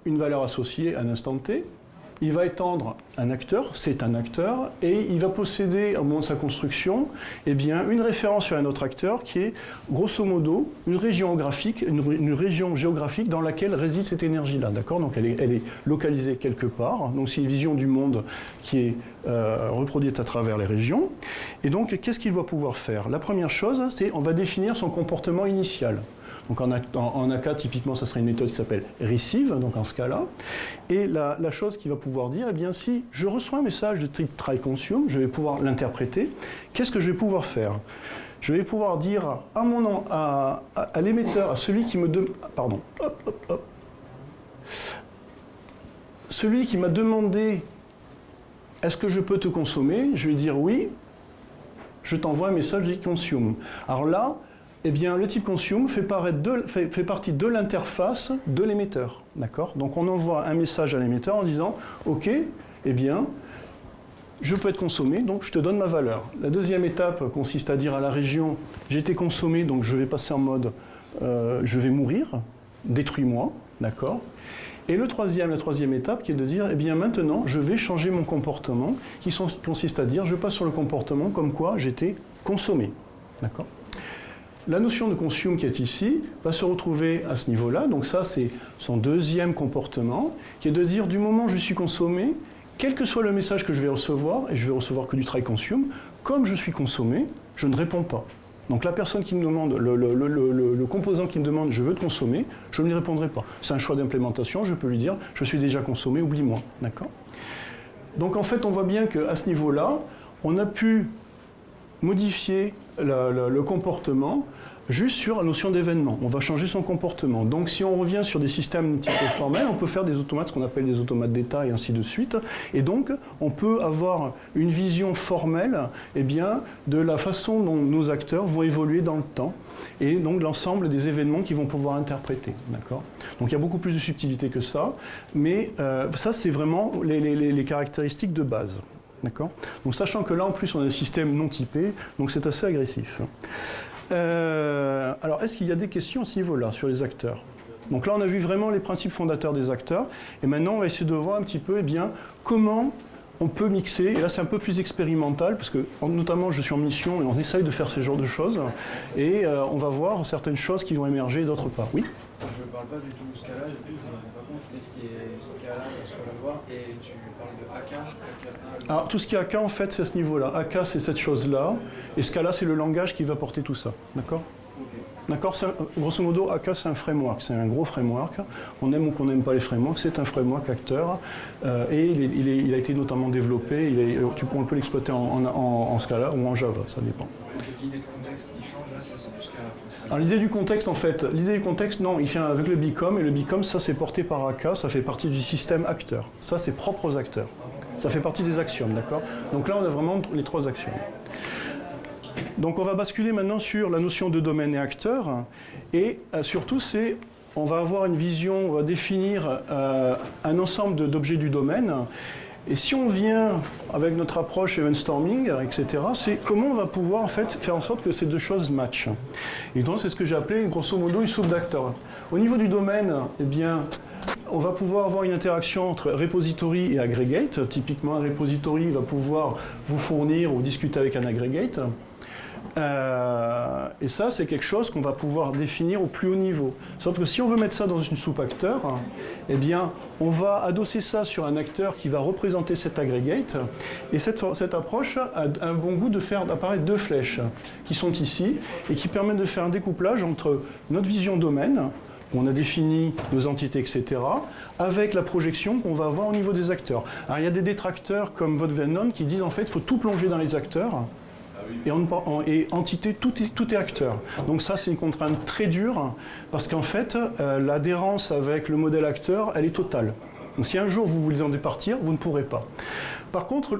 une valeur associée à un instant T. il va étendre un acteur, c'est un acteur, et il va posséder, au moment de sa construction, eh bien, une référence sur un autre acteur qui est, grosso modo, une région géographique dans laquelle réside cette énergie-là. D'accord ? Donc elle est localisée quelque part. Donc c'est une vision du monde qui est reproduite à travers les régions. Et donc, qu'est-ce qu'il va pouvoir faire ? La première chose, c'est on va définir son comportement initial. Donc en AK, typiquement, ça serait une méthode qui s'appelle receive, donc en ce cas-là. Et la chose qu'il va pouvoir dire, eh bien, si je reçois un message de type try consume, je vais pouvoir l'interpréter. Qu'est-ce que je vais pouvoir faire ? Je vais pouvoir dire à mon nom, à l'émetteur, à celui qui me celui qui m'a demandé est-ce que je peux te consommer ? Je vais dire oui, je t'envoie un message de consume. Alors là, eh bien, le type consume fait partie de l'interface de l'émetteur. D'accord ? Donc on envoie un message à l'émetteur en disant ok, eh bien, je peux être consommé, donc je te donne ma valeur. La deuxième étape consiste à dire à la région j'ai été consommé, donc je vais passer en mode je vais mourir, détruis-moi. D'accord ? Et la troisième étape qui est de dire, eh bien maintenant, je vais changer mon comportement, qui consiste à dire, je passe sur le comportement comme quoi j'étais consommé. D'accord ? La notion de consume qui est ici va se retrouver à ce niveau-là. Donc ça, c'est son deuxième comportement, qui est de dire, du moment où je suis consommé, quel que soit le message que je vais recevoir, et je vais recevoir que du try consume, comme je suis consommé, je ne réponds pas. Donc la personne qui me demande, le composant qui me demande « je veux te consommer », je ne lui répondrai pas. C'est un choix d'implémentation, je peux lui dire « je suis déjà consommé, oublie-moi ». D'accord ? Donc en fait, on voit bien qu'à ce niveau-là, on a pu modifier le comportement juste sur la notion d'événement. On va changer son comportement. Donc si on revient sur des systèmes un petit peu formels, on peut faire des automates, ce qu'on appelle des automates d'état et ainsi de suite. Et donc on peut avoir une vision formelle eh bien, de la façon dont nos acteurs vont évoluer dans le temps et donc l'ensemble des événements qu'ils vont pouvoir interpréter. D'accord ? Donc il y a beaucoup plus de subtilité que ça, mais ça c'est vraiment les caractéristiques de base. D'accord ? Donc sachant que là en plus on a des systèmes non typés, donc c'est assez agressif. Alors, est-ce qu'il y a des questions à ce niveau-là, sur les acteurs ? Donc là, on a vu vraiment les principes fondateurs des acteurs. Et maintenant, on va essayer de voir un petit peu eh bien, comment on peut mixer. Et là, c'est un peu plus expérimental, parce que notamment, je suis en mission et on essaye de faire ce genre de choses. Et on va voir certaines choses qui vont émerger d'autre part. Oui ? Je ne parle pas du tout de Scala, je ne me rends pas compte de ce qui est Scala, ce qu'on va voir, et tu parles de AK. Alors, tout ce qui est AK, en fait, c'est à ce niveau-là. AK, c'est cette chose-là, et Scala, c'est le langage qui va porter tout ça. D'accord ? Okay. D'accord ? Grosso modo, AK, c'est un framework, c'est un gros framework. On aime ou qu'on n'aime pas les frameworks, c'est un framework acteur, et il a été notamment développé, on peut l'exploiter en Scala ou en Java, ça dépend. L'idée de contexte qui change, là, c'est du Scala. Alors l'idée du contexte, en fait, non, il vient avec le BICOM, et le BICOM, ça c'est porté par AK, ça fait partie du système acteur. Ça, c'est propre aux acteurs. Ça fait partie des axiomes, d'accord ? Donc là, on a vraiment les trois axiomes. Donc on va basculer maintenant sur la notion de domaine et acteur, et surtout, on va avoir une vision, on va définir un ensemble d'objets du domaine. Et si on vient avec notre approche event storming, etc., c'est comment on va pouvoir en fait faire en sorte que ces deux choses matchent. Et donc c'est ce que j'ai appelé grosso modo une soupe d'acteurs. Au niveau du domaine, eh bien, on va pouvoir avoir une interaction entre repository et aggregate. Typiquement, un repository va pouvoir vous fournir ou discuter avec un aggregate. Et ça, c'est quelque chose qu'on va pouvoir définir au plus haut niveau. Sauf que si on veut mettre ça dans une soupe acteur, eh bien, on va adosser ça sur un acteur qui va représenter cet aggregate. Et cette approche a un bon goût de faire apparaître deux flèches qui sont ici et qui permettent de faire un découplage entre notre vision domaine, où on a défini nos entités, etc., avec la projection qu'on va avoir au niveau des acteurs. Alors, il y a des détracteurs comme Vodvenon qui disent en fait qu'il faut tout plonger dans les acteurs. Et entité, tout est acteur. Donc ça, c'est une contrainte très dure, parce qu'en fait, l'adhérence avec le modèle acteur, elle est totale. Donc si un jour vous voulez en départir, vous ne pourrez pas. Par contre,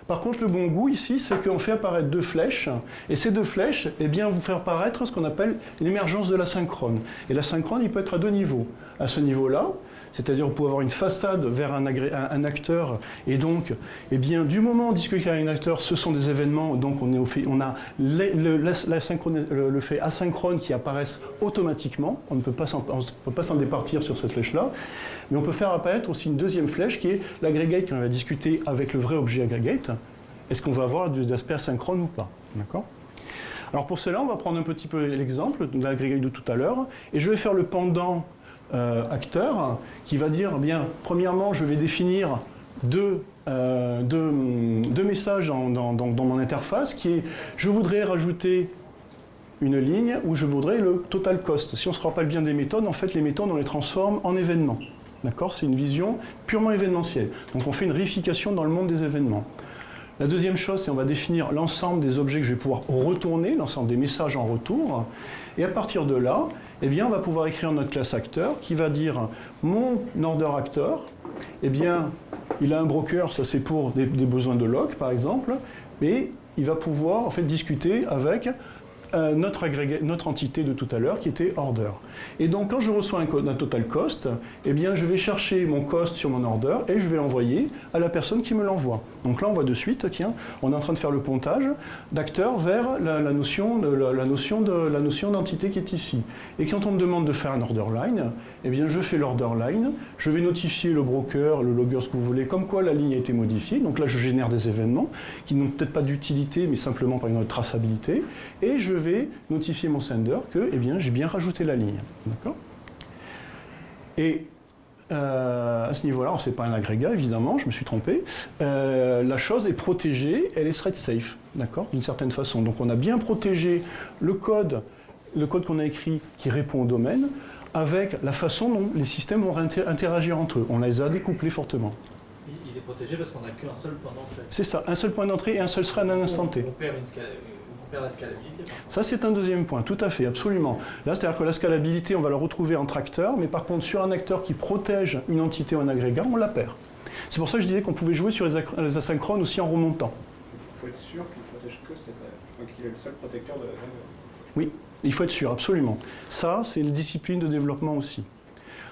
le bon goût ici, c'est qu'on fait apparaître deux flèches, et ces deux flèches, eh bien, vous faire apparaître ce qu'on appelle l'émergence de l'asynchrone. Et l'asynchrone, il peut être à deux niveaux. À ce niveau-là, c'est-à-dire vous pouvez avoir une façade vers un acteur, et donc, eh bien, du moment où on discute avec un acteur, ce sont des événements, donc on a le fait asynchrone qui apparaissent automatiquement, on ne peut pas s'en départir sur cette flèche-là, mais on peut faire apparaître aussi une deuxième flèche qui est l'aggregate qu'on va discuter avec le vrai objet aggregate. Est-ce qu'on va avoir des aspects asynchrones ou pas? D'accord? Alors pour cela, on va prendre un petit peu l'exemple de l'aggregate de tout à l'heure, et je vais faire le pendant acteur qui va dire, bien, premièrement, je vais définir deux messages dans mon interface, qui est, je voudrais rajouter une ligne où je voudrais le total cost. Si on se rappelle bien des méthodes, en fait, les méthodes, on les transforme en événements. D'accord? C'est une vision purement événementielle. Donc on fait une réification dans le monde des événements. La deuxième chose, c'est qu'on va définir l'ensemble des objets que je vais pouvoir retourner, l'ensemble des messages en retour. Et à partir de là, eh bien, on va pouvoir écrire notre classe acteur qui va dire mon order acteur, eh bien, il a un broker, ça c'est pour des besoins de lock par exemple, et il va pouvoir en fait discuter avec notre entité de tout à l'heure qui était order. Et donc quand je reçois un total cost, eh bien je vais chercher mon cost sur mon order et je vais l'envoyer à la personne qui me l'envoie. Donc là on voit de suite qu'on est en train de faire le pontage d'acteur vers la notion d'entité qui est ici. Et quand on me demande de faire un order line, eh bien je fais l'order line, je vais notifier le broker, le logger, ce que vous voulez, comme quoi la ligne a été modifiée. Donc là je génère des événements qui n'ont peut-être pas d'utilité mais simplement par une traçabilité, et je vais notifier mon sender que eh bien, j'ai bien rajouté la ligne. D'accord ? Et à ce niveau-là, ce n'est pas un agrégat, évidemment, je me suis trompé. La chose est protégée, elle est thread safe, d'accord, d'une certaine façon. Donc on a bien protégé le code qu'on a écrit qui répond au domaine, avec la façon dont les systèmes vont interagir entre eux. On les a découplés fortement. Il est protégé parce qu'on n'a qu'un seul point d'entrée. C'est ça, un seul point d'entrée et un seul thread à un instant T. On perd la scalabilité. Ça, c'est un deuxième point, tout à fait, absolument. Là, c'est-à-dire que la scalabilité, on va la retrouver entre acteurs, mais par contre, sur un acteur qui protège une entité ou un agrégat, on la perd. C'est pour ça que je disais qu'on pouvait jouer sur les asynchrones aussi en remontant. Il faut être sûr qu'il ne protège que qu'il est le seul protecteur de la valeur. Oui, il faut être sûr, absolument. Ça, c'est une discipline de développement aussi.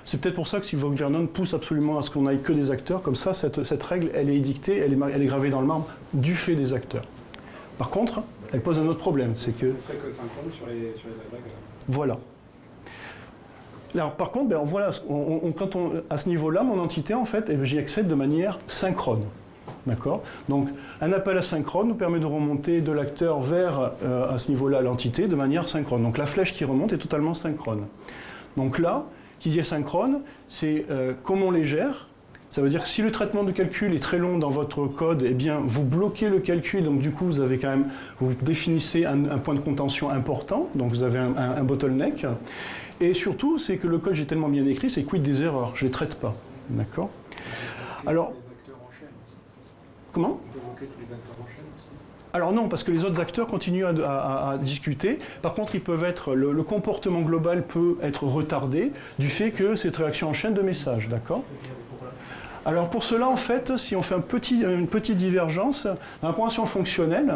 C'est peut-être pour ça que Sylvain Vernon pousse absolument à ce qu'on n'aille que des acteurs. Comme ça, cette règle, elle est édictée, elle est gravée dans le marbre du fait des acteurs. Par contre, elle pose un autre problème, c'est que... Ce serait que synchrone sur les agrégats. Voilà. Alors, par contre, voilà, à ce niveau-là, mon entité, en fait, j'y accède de manière synchrone. D'accord ? Donc, un appel asynchrone nous permet de remonter de l'acteur vers, à ce niveau-là, l'entité de manière synchrone. Donc, la flèche qui remonte est totalement synchrone. Donc là, qui dit asynchrone, c'est comment on les gère. Ça veut dire que si le traitement de calcul est très long dans votre code, eh bien, vous bloquez le calcul, donc du coup, vous définissez un point de contention important, donc vous avez un bottleneck. Et surtout, c'est que le code, j'ai tellement bien écrit, c'est quid des erreurs, je ne les traite pas. D'accord ? Alors, comment ? Alors non, parce que les autres acteurs continuent à discuter. Par contre, ils peuvent être, le comportement global peut être retardé du fait que cette réaction en chaîne de messages, d'accord ? Alors pour cela, en fait, si on fait une petite divergence, dans la programmation fonctionnelle,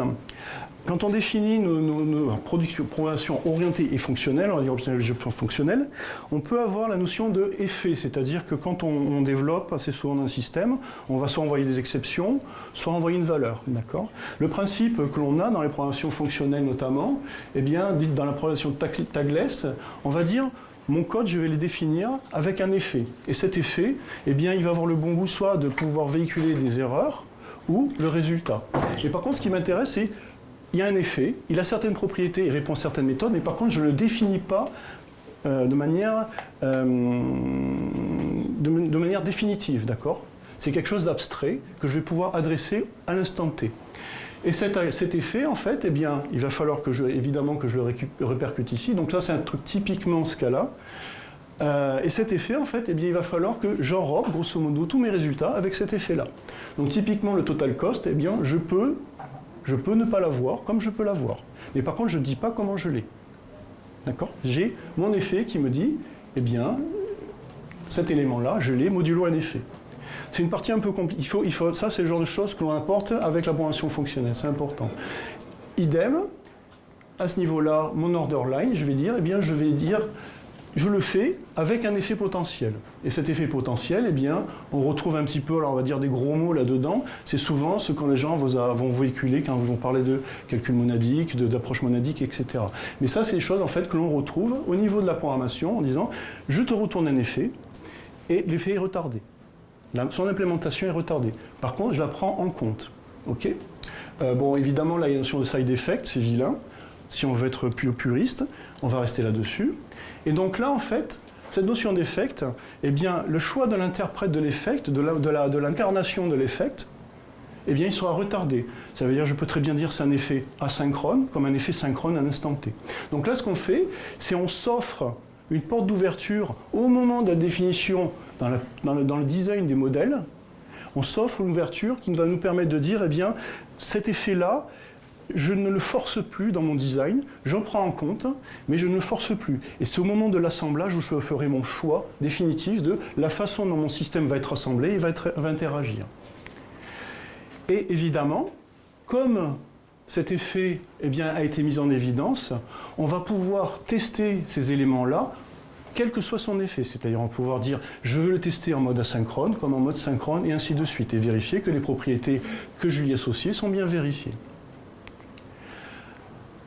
quand on définit nos programmations orientées et fonctionnelles, on va dire fonctionnelles, on peut avoir la notion de effet, c'est-à-dire que quand on développe assez souvent un système, on va soit envoyer des exceptions, soit envoyer une valeur, d'accord ? Le principe que l'on a dans les programmations fonctionnelles notamment, eh bien, dans la programmation tagless, on va dire mon code, je vais le définir avec un effet. Et cet effet, eh bien, il va avoir le bon goût soit de pouvoir véhiculer des erreurs ou le résultat. Et par contre, ce qui m'intéresse, c'est il y a un effet, il a certaines propriétés, il répond à certaines méthodes, mais par contre, je ne le définis pas de manière définitive, d'accord ? C'est quelque chose d'abstrait que je vais pouvoir adresser à l'instant T. Et cet effet, en fait, eh bien, il va falloir évidemment que je le répercute ici. Donc là, c'est un truc typiquement Scala. Et cet effet, en fait, eh bien, il va falloir que j'enrobe, grosso modo, tous mes résultats avec cet effet-là. Donc typiquement, le total cost, eh bien, je peux ne pas l'avoir comme je peux l'avoir. Mais par contre, je ne dis pas comment je l'ai. D'accord ? J'ai mon effet qui me dit, eh bien, cet élément-là, je l'ai modulo un effet. C'est une partie un peu compliquée. Ça, c'est le genre de choses que l'on apporte avec la programmation fonctionnelle. C'est important. Idem, à ce niveau-là, mon order line, je vais dire, je le fais avec un effet potentiel. Et cet effet potentiel, eh bien, on retrouve un petit peu, alors on va dire des gros mots là-dedans, c'est souvent ce que les gens vont véhiculer quand ils vont parler de calcul monadique, d'approche monadique, etc. Mais ça, c'est des choses en fait que l'on retrouve au niveau de la programmation en disant, je te retourne un effet, et l'effet est retardé. Son implémentation est retardée. Par contre, je la prends en compte. Okay, bon, évidemment, là, il y a la notion de side effect, c'est vilain. Si on veut être plus puriste, on va rester là-dessus. Et donc là, en fait, cette notion d'effect, eh bien, le choix de l'interprète de l'effect, de l'incarnation de l'effect, eh bien, il sera retardé. Ça veut dire, je peux très bien dire c'est un effet asynchrone, comme un effet synchrone à un instant T. Donc là, ce qu'on fait, c'est on s'offre une porte d'ouverture au moment de la définition, dans le design des modèles, on s'offre une ouverture qui va nous permettre de dire, eh bien, cet effet-là, je ne le force plus dans mon design, j'en prends en compte, mais je ne le force plus. Et c'est au moment de l'assemblage où je ferai mon choix définitif de la façon dont mon système va être assemblé et va interagir. Et évidemment, comme cet effet eh bien, a été mis en évidence, on va pouvoir tester ces éléments-là, quel que soit son effet. C'est-à-dire on va pouvoir dire je veux le tester en mode asynchrone, comme en mode synchrone, et ainsi de suite, et vérifier que les propriétés que je lui ai associées sont bien vérifiées.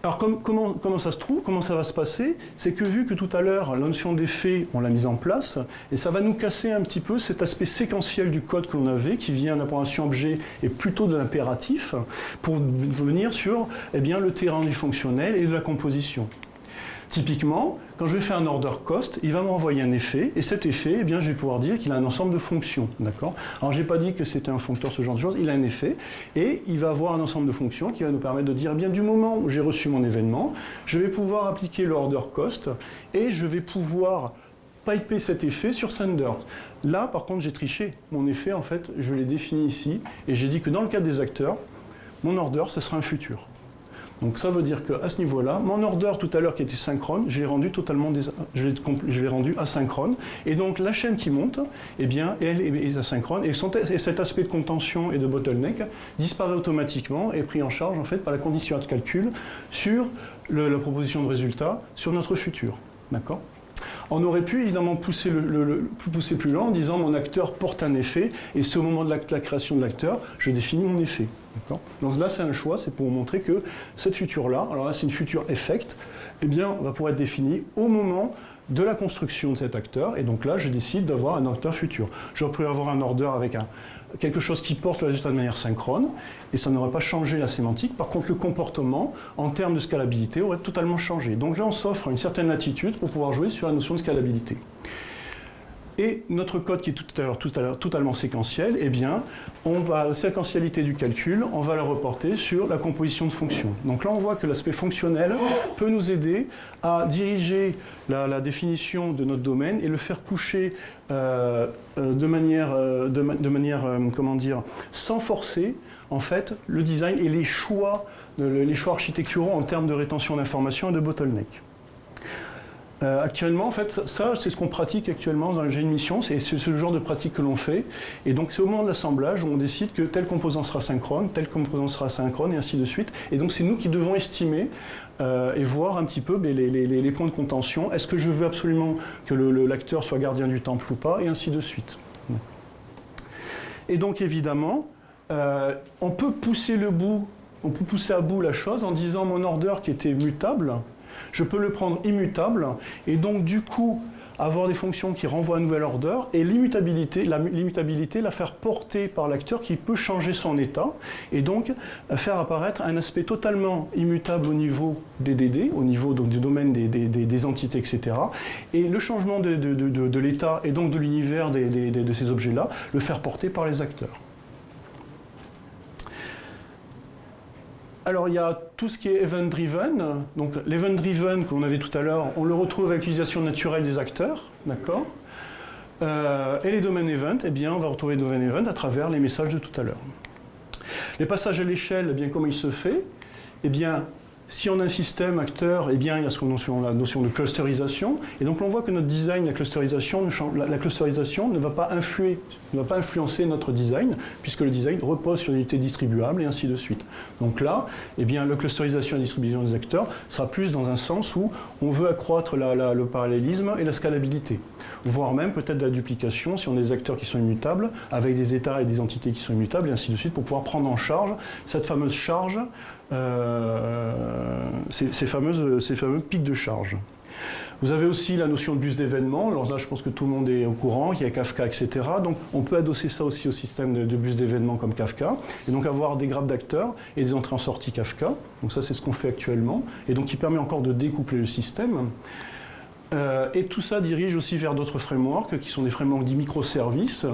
Alors comment ça se trouve, comment ça va se passer? C'est que vu que tout à l'heure, la notion d'effet, on l'a mise en place, et ça va nous casser un petit peu cet aspect séquentiel du code que l'on avait, qui vient de la programmation objet et plutôt de l'impératif, pour venir sur eh bien, le terrain du fonctionnel et de la composition. Typiquement, quand je vais faire un order cost, il va m'envoyer un effet, et cet effet, eh bien, je vais pouvoir dire qu'il a un ensemble de fonctions. D'accord ? Alors, je n'ai pas dit que c'était un foncteur, ce genre de choses, il a un effet, et il va avoir un ensemble de fonctions qui va nous permettre de dire, eh bien, du moment où j'ai reçu mon événement, je vais pouvoir appliquer l'order cost, et je vais pouvoir piper cet effet sur sender. Là, par contre, j'ai triché. Mon effet, en fait, je l'ai défini ici, et j'ai dit que dans le cas des acteurs, mon order, ce sera un futur. Donc ça veut dire qu'à ce niveau-là, mon order tout à l'heure qui était synchrone, je l'ai rendu totalement je l'ai rendu asynchrone. Et donc la chaîne qui monte, eh bien, elle est asynchrone. Et cet aspect de contention et de bottleneck disparaît automatiquement et est pris en charge en fait par la condition de calcul sur la proposition de résultat sur notre futur. D'accord ? On aurait pu évidemment pousser plus loin en disant mon acteur porte un effet et c'est au moment de la création de l'acteur, je définis mon effet. Donc là c'est un choix, c'est pour vous montrer que cette future-là, alors là c'est une future effect, eh bien va pouvoir être définie au moment de la construction de cet acteur et donc là je décide d'avoir un acteur futur. J'aurais pu avoir un order avec quelque chose qui porte le résultat de manière synchrone et ça n'aurait pas changé la sémantique. Par contre, le comportement, en termes de scalabilité, aurait totalement changé. Donc là, on s'offre une certaine latitude pour pouvoir jouer sur la notion de scalabilité. Et notre code qui est tout à l'heure totalement séquentiel, eh bien, la séquentialité du calcul, on va la reporter sur la composition de fonctions. Donc là, on voit que l'aspect fonctionnel peut nous aider à diriger la définition de notre domaine et le faire coucher de manière comment dire, sans forcer, en fait, le design et les choix architecturaux en termes de rétention d'informations et de bottleneck. Actuellement, en fait, ça, c'est ce qu'on pratique actuellement dans le génie de mission, c'est ce genre de pratique que l'on fait. Et donc, c'est au moment de l'assemblage où on décide que tel composant sera synchrone, tel composant sera asynchrone, et ainsi de suite. Et donc, c'est nous qui devons estimer et voir un petit peu les points de contention. Est-ce que je veux absolument que l'acteur soit gardien du temple ou pas, et ainsi de suite. Et donc, évidemment, on peut pousser à bout la chose en disant mon order qui était mutable, je peux le prendre immutable et donc du coup avoir des fonctions qui renvoient à un nouvel order et l'immutabilité, la faire porter par l'acteur qui peut changer son état et donc faire apparaître un aspect totalement immutable au niveau des DD, au niveau donc, du domaine des entités, etc. Et le changement de l'état et donc de l'univers de ces objets-là, le faire porter par les acteurs. Alors, il y a tout ce qui est event-driven. Donc, l'event-driven qu'on avait tout à l'heure, on le retrouve avec l'utilisation naturelle des acteurs, d'accord ? Et les domaines event, eh bien, on va retrouver les domaines event à travers les messages de tout à l'heure. Les passages à l'échelle, eh bien, comment il se fait ? Eh bien, Si on a un système acteur, eh bien, il y a la notion de clusterisation. Et donc, on voit que notre design, la clusterisation ne va pas influencer notre design, puisque le design repose sur une unité distribuable et ainsi de suite. Donc là, eh bien, la clusterisation et la distribution des acteurs sera plus dans un sens où on veut accroître le parallélisme et la scalabilité, voire même peut-être de la duplication si on a des acteurs qui sont immutables, avec des états et des entités qui sont immutables, et ainsi de suite, pour pouvoir prendre en charge cette fameuse charge, ces fameux pics de charge. Vous avez aussi la notion de bus d'événements. Alors là, je pense que tout le monde est au courant, qu'il y a Kafka, etc. Donc on peut adosser ça aussi au système de bus d'événements comme Kafka, et donc avoir des grappes d'acteurs et des entrées en sortie Kafka. Donc ça, c'est ce qu'on fait actuellement, et donc qui permet encore de découpler le système. Et tout ça dirige aussi vers d'autres frameworks, qui sont des frameworks dits microservices,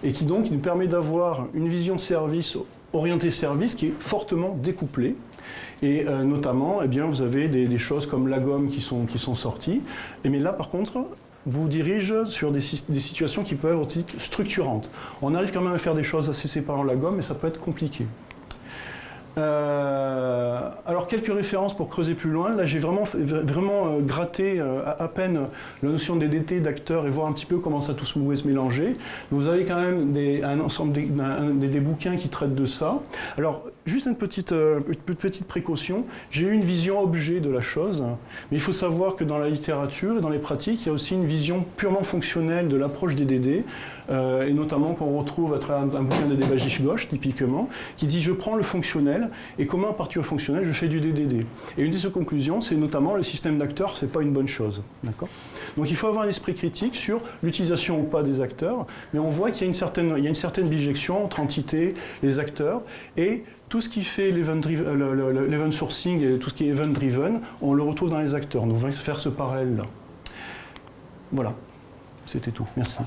et qui donc nous permet d'avoir une vision de service orientée service qui est fortement découplée. Et notamment, eh bien, vous avez des choses comme Lagom qui sont sorties. Mais là, par contre, vous dirige sur des situations qui peuvent être structurantes. On arrive quand même à faire des choses assez séparant Lagom, mais ça peut être compliqué. Alors quelques références pour creuser plus loin. Là j'ai vraiment gratté à peine la notion des DT, d'acteurs, et voir un petit peu comment ça tout se pouvait se mélanger. Vous avez quand même un ensemble des bouquins qui traitent de ça. Alors juste une petite précaution, j'ai eu une vision objet de la chose, mais il faut savoir que dans la littérature et dans les pratiques, il y a aussi une vision purement fonctionnelle de l'approche des DD, et notamment qu'on retrouve à travers un bouquin de Debajis-Ghosh, typiquement, qui dit « je prends le fonctionnel et comment à partir du fonctionnel je fais du DDD ». Et une de ses conclusions, c'est notamment le système d'acteurs, c'est pas une bonne chose. D'accord ? Donc il faut avoir un esprit critique sur l'utilisation ou pas des acteurs, mais on voit qu'il y a une certaine bijection entre entités, les acteurs, et tout ce qui fait l'event sourcing et tout ce qui est event driven, on le retrouve dans les acteurs. Nous allons faire ce parallèle-là. Voilà, c'était tout. Merci.